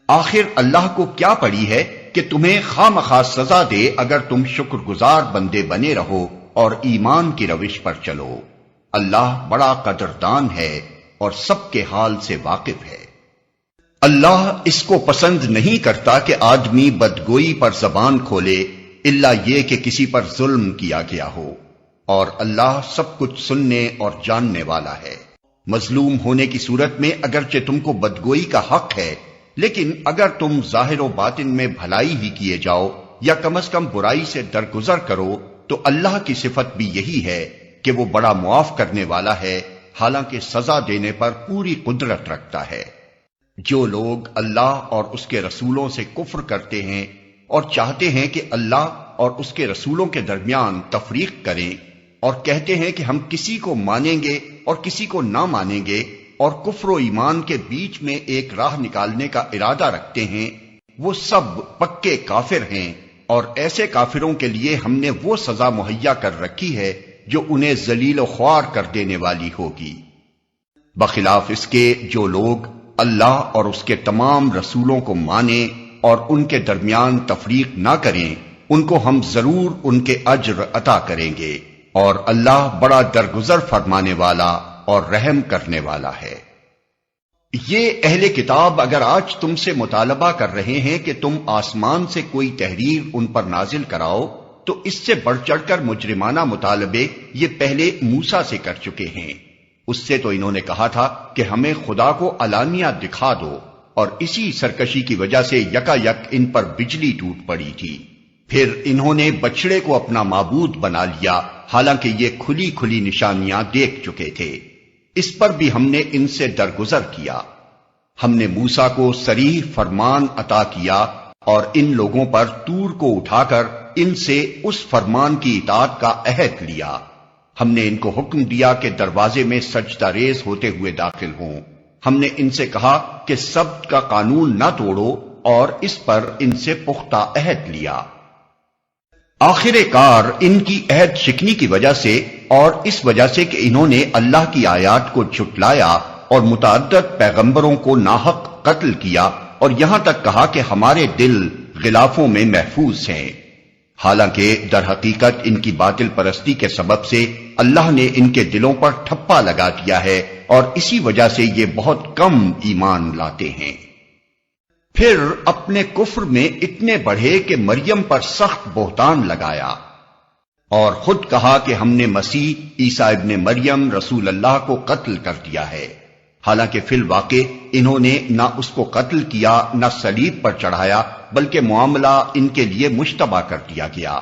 آخر اللہ کو کیا پڑی ہے کہ تمہیں خواہ مخواہ سزا دے اگر تم شکر گزار بندے بنے رہو اور ایمان کی روش پر چلو۔ اللہ بڑا قدردان ہے اور سب کے حال سے واقف ہے۔ اللہ اس کو پسند نہیں کرتا کہ آدمی بدگوئی پر زبان کھولے الا یہ کہ کسی پر ظلم کیا گیا ہو، اور اللہ سب کچھ سننے اور جاننے والا ہے۔ مظلوم ہونے کی صورت میں اگرچہ تم کو بدگوئی کا حق ہے، لیکن اگر تم ظاہر و باطن میں بھلائی ہی کیے جاؤ یا کم از کم برائی سے درگزر کرو تو اللہ کی صفت بھی یہی ہے کہ وہ بڑا معاف کرنے والا ہے، حالانکہ سزا دینے پر پوری قدرت رکھتا ہے۔ جو لوگ اللہ اور اس کے رسولوں سے کفر کرتے ہیں اور چاہتے ہیں کہ اللہ اور اس کے رسولوں کے درمیان تفریق کریں اور کہتے ہیں کہ ہم کسی کو مانیں گے اور کسی کو نہ مانیں گے اور کفر و ایمان کے بیچ میں ایک راہ نکالنے کا ارادہ رکھتے ہیں، وہ سب پکے کافر ہیں، اور ایسے کافروں کے لیے ہم نے وہ سزا مہیا کر رکھی ہے جو انہیں ذلیل و خوار کر دینے والی ہوگی۔ بخلاف اس کے جو لوگ اللہ اور اس کے تمام رسولوں کو مانیں اور ان کے درمیان تفریق نہ کریں، ان کو ہم ضرور ان کے اجر عطا کریں گے، اور اللہ بڑا درگزر فرمانے والا اور رحم کرنے والا ہے۔ یہ اہل کتاب اگر آج تم سے مطالبہ کر رہے ہیں کہ تم آسمان سے کوئی تحریر ان پر نازل کراؤ، تو اس سے بڑھ چڑھ کر مجرمانہ مطالبے یہ پہلے موسیٰ سے کر چکے ہیں۔ اس سے تو انہوں نے کہا تھا کہ ہمیں خدا کو علانیہ دکھا دو، اور اسی سرکشی کی وجہ سے یکا یک ان پر بجلی ٹوٹ پڑی تھی۔ پھر انہوں نے بچڑے کو اپنا معبود بنا لیا، حالانکہ یہ کھلی کھلی نشانیاں دیکھ چکے تھے۔ اس پر بھی ہم نے ان سے درگزر کیا۔ ہم نے موسیٰ کو صریح فرمان عطا کیا اور ان لوگوں پر طور کو اٹھا کر ان سے اس فرمان کی اطاعت کا عہد لیا۔ ہم نے ان کو حکم دیا کہ دروازے میں سجدہ ریز ہوتے ہوئے داخل ہوں۔ ہم نے ان سے کہا کہ سبت کا قانون نہ توڑو اور اس پر ان سے پختہ عہد لیا۔ آخر کار ان کی عہد شکنی کی وجہ سے اور اس وجہ سے کہ انہوں نے اللہ کی آیات کو جھٹلایا اور متعدد پیغمبروں کو ناحق قتل کیا، اور یہاں تک کہا کہ ہمارے دل غلافوں میں محفوظ ہیں، حالانکہ در حقیقت ان کی باطل پرستی کے سبب سے اللہ نے ان کے دلوں پر ٹھپا لگا دیا ہے، اور اسی وجہ سے یہ بہت کم ایمان لاتے ہیں۔ پھر اپنے کفر میں اتنے بڑھے کہ مریم پر سخت بہتان لگایا اور خود کہا کہ ہم نے مسیح عیسیٰ ابن مریم رسول اللہ کو قتل کر دیا ہے، حالانکہ فی الواقع انہوں نے نہ اس کو قتل کیا نہ صلیب پر چڑھایا، بلکہ معاملہ ان کے لیے مشتبہ کر دیا گیا۔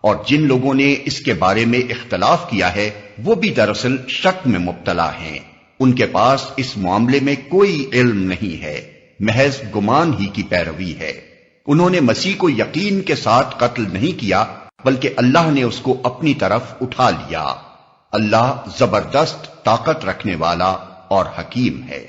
اور جن لوگوں نے اس کے بارے میں اختلاف کیا ہے وہ بھی دراصل شک میں مبتلا ہیں، ان کے پاس اس معاملے میں کوئی علم نہیں ہے، محض گمان ہی کی پیروی ہے۔ انہوں نے مسیح کو یقین کے ساتھ قتل نہیں کیا، بلکہ اللہ نے اس کو اپنی طرف اٹھا لیا۔ اللہ زبردست طاقت رکھنے والا اور حکیم ہے۔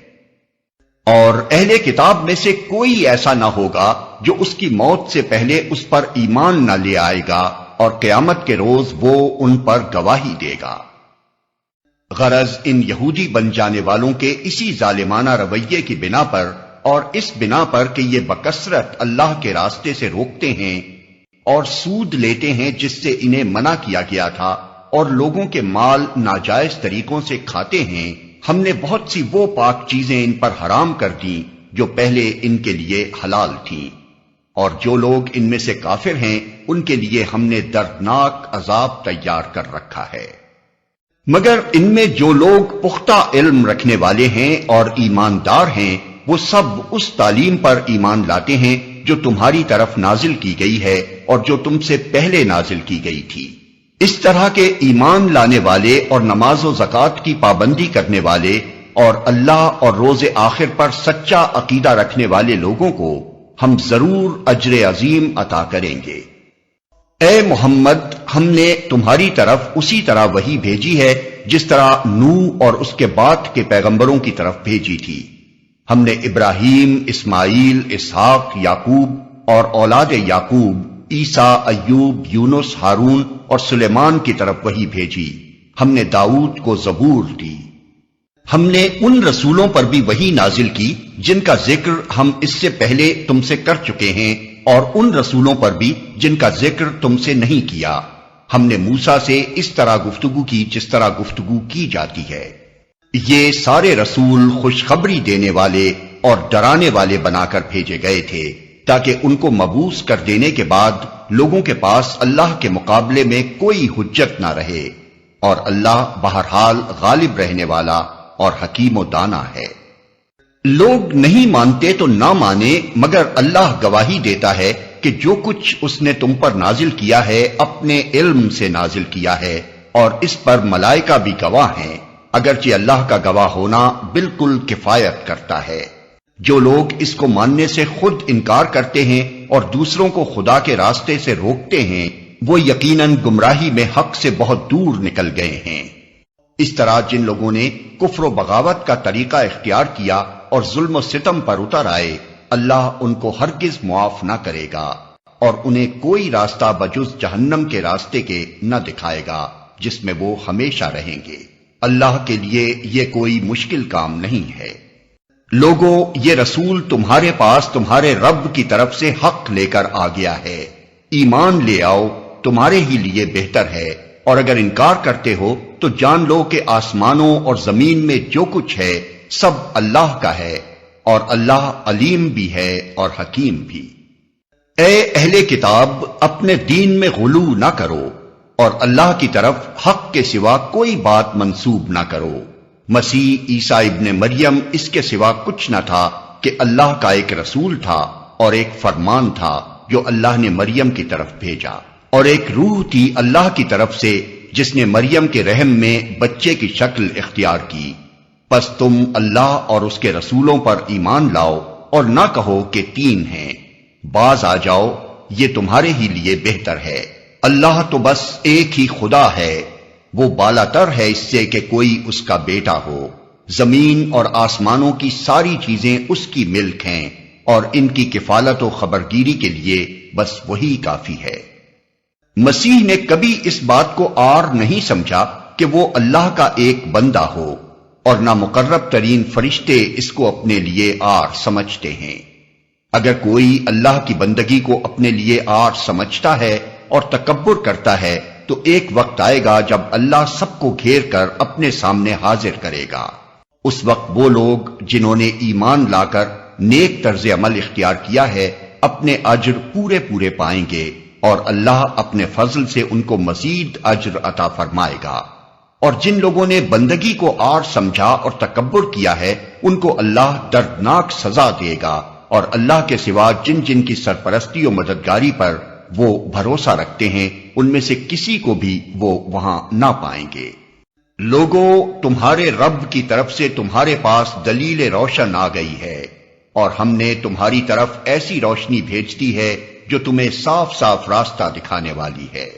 اور اہل کتاب میں سے کوئی ایسا نہ ہوگا جو اس کی موت سے پہلے اس پر ایمان نہ لے آئے گا، اور قیامت کے روز وہ ان پر گواہی دے گا۔ غرض ان یہودی بن جانے والوں کے اسی ظالمانہ رویے کی بنا پر، اور اس بنا پر کہ یہ بکثرت اللہ کے راستے سے روکتے ہیں اور سود لیتے ہیں جس سے انہیں منع کیا گیا تھا، اور لوگوں کے مال ناجائز طریقوں سے کھاتے ہیں، ہم نے بہت سی وہ پاک چیزیں ان پر حرام کر دیں جو پہلے ان کے لیے حلال تھیں، اور جو لوگ ان میں سے کافر ہیں ان کے لیے ہم نے دردناک عذاب تیار کر رکھا ہے۔ مگر ان میں جو لوگ پختہ علم رکھنے والے ہیں اور ایماندار ہیں، وہ سب اس تعلیم پر ایمان لاتے ہیں جو تمہاری طرف نازل کی گئی ہے اور جو تم سے پہلے نازل کی گئی تھی۔ اس طرح کے ایمان لانے والے اور نماز و زکوٰۃ کی پابندی کرنے والے اور اللہ اور روز آخر پر سچا عقیدہ رکھنے والے لوگوں کو ہم ضرور اجر عظیم عطا کریں گے۔ اے محمد، ہم نے تمہاری طرف اسی طرح وحی بھیجی ہے جس طرح نوح اور اس کے بعد کے پیغمبروں کی طرف بھیجی تھی۔ ہم نے ابراہیم، اسماعیل، اسحاق، یعقوب اور اولاد یعقوب، عیسیٰ، ایوب، یونس، ہارون اور سلیمان کی طرف وحی بھیجی۔ ہم نے داؤد کو زبور دی۔ ہم نے ان رسولوں پر بھی وحی نازل کی جن کا ذکر ہم اس سے پہلے تم سے کر چکے ہیں، اور ان رسولوں پر بھی جن کا ذکر تم سے نہیں کیا۔ ہم نے موسیٰ سے اس طرح گفتگو کی جس طرح گفتگو کی جاتی ہے۔ یہ سارے رسول خوشخبری دینے والے اور ڈرانے والے بنا کر بھیجے گئے تھے تاکہ ان کو مبعوث کر دینے کے بعد لوگوں کے پاس اللہ کے مقابلے میں کوئی حجت نہ رہے، اور اللہ بہرحال غالب رہنے والا اور حکیم و دانا ہے۔ لوگ نہیں مانتے تو نہ مانے، مگر اللہ گواہی دیتا ہے کہ جو کچھ اس نے تم پر نازل کیا ہے اپنے علم سے نازل کیا ہے، اور اس پر ملائکہ بھی گواہ ہیں، اگرچہ اللہ کا گواہ ہونا بالکل کفایت کرتا ہے۔ جو لوگ اس کو ماننے سے خود انکار کرتے ہیں اور دوسروں کو خدا کے راستے سے روکتے ہیں، وہ یقیناً گمراہی میں حق سے بہت دور نکل گئے ہیں۔ اس طرح جن لوگوں نے کفر و بغاوت کا طریقہ اختیار کیا اور ظلم و ستم پر اتر آئے، اللہ ان کو ہرگز معاف نہ کرے گا، اور انہیں کوئی راستہ بجز جہنم کے راستے کے نہ دکھائے گا جس میں وہ ہمیشہ رہیں گے۔ اللہ کے لیے یہ کوئی مشکل کام نہیں ہے۔ لوگوں، یہ رسول تمہارے پاس تمہارے رب کی طرف سے حق لے کر آ گیا ہے، ایمان لے آؤ، تمہارے ہی لیے بہتر ہے، اور اگر انکار کرتے ہو تو جان لو کہ آسمانوں اور زمین میں جو کچھ ہے سب اللہ کا ہے، اور اللہ علیم بھی ہے اور حکیم بھی۔ اے اہل کتاب، اپنے دین میں غلو نہ کرو اور اللہ کی طرف حق کے سوا کوئی بات منسوب نہ کرو۔ مسیح عیسیٰ ابن مریم اس کے سوا کچھ نہ تھا کہ اللہ کا ایک رسول تھا اور ایک فرمان تھا جو اللہ نے مریم کی طرف بھیجا، اور ایک روح تھی اللہ کی طرف سے جس نے مریم کے رحم میں بچے کی شکل اختیار کی۔ پس تم اللہ اور اس کے رسولوں پر ایمان لاؤ اور نہ کہو کہ تین ہیں، باز آ جاؤ، یہ تمہارے ہی لیے بہتر ہے۔ اللہ تو بس ایک ہی خدا ہے، وہ بالا تر ہے اس سے کہ کوئی اس کا بیٹا ہو۔ زمین اور آسمانوں کی ساری چیزیں اس کی ملک ہیں، اور ان کی کفالت و خبرگیری کے لیے بس وہی کافی ہے۔ مسیح نے کبھی اس بات کو عار نہیں سمجھا کہ وہ اللہ کا ایک بندہ ہو، اور نہ مقرب ترین فرشتے اس کو اپنے لیے عار سمجھتے ہیں۔ اگر کوئی اللہ کی بندگی کو اپنے لیے عار سمجھتا ہے اور تکبر کرتا ہے تو ایک وقت آئے گا جب اللہ سب کو گھیر کر اپنے سامنے حاضر کرے گا۔ اس وقت وہ لوگ جنہوں نے ایمان لا کر نیک طرز عمل اختیار کیا ہے اپنے اجر پورے پورے پائیں گے، اور اللہ اپنے فضل سے ان کو مزید اجر عطا فرمائے گا۔ اور جن لوگوں نے بندگی کو عار سمجھا اور تکبر کیا ہے ان کو اللہ دردناک سزا دے گا، اور اللہ کے سوا جن جن کی سرپرستی و مددگاری پر وہ بھروسہ رکھتے ہیں ان میں سے کسی کو بھی وہ وہاں نہ پائیں گے۔ لوگوں، تمہارے رب کی طرف سے تمہارے پاس دلیل روشن آ گئی ہے، اور ہم نے تمہاری طرف ایسی روشنی بھیج دی ہے جو تمہیں صاف صاف راستہ دکھانے والی ہے۔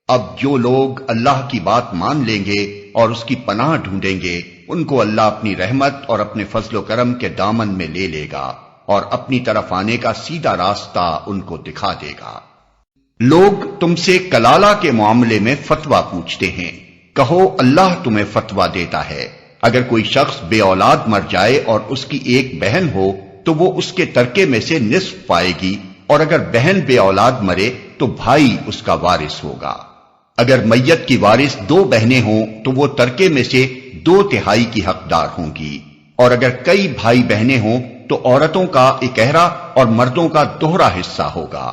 اب جو لوگ اللہ کی بات مان لیں گے اور اس کی پناہ ڈھونڈیں گے ان کو اللہ اپنی رحمت اور اپنے فضل و کرم کے دامن میں لے لے گا، اور اپنی طرف آنے کا سیدھا راستہ ان کو دکھا دے گا۔ لوگ تم سے کلالہ کے معاملے میں فتویٰ پوچھتے ہیں، کہو اللہ تمہیں فتویٰ دیتا ہے۔ اگر کوئی شخص بے اولاد مر جائے اور اس کی ایک بہن ہو تو وہ اس کے ترکے میں سے نصف پائے گی، اور اگر بہن بے اولاد مرے تو بھائی اس کا وارث ہوگا۔ اگر میت کی وارث دو بہنیں ہوں تو وہ ترکے میں سے 2/3 کی حقدار ہوں گی، اور اگر کئی بھائی بہنیں ہوں تو عورتوں کا اکہرا اور مردوں کا دوہرا حصہ ہوگا۔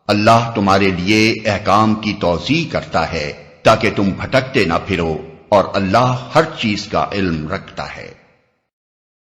اللہ تمہارے لیے احکام کی توضیح کرتا ہے تاکہ تم بھٹکتے نہ پھرو، اور اللہ ہر چیز کا علم رکھتا ہے۔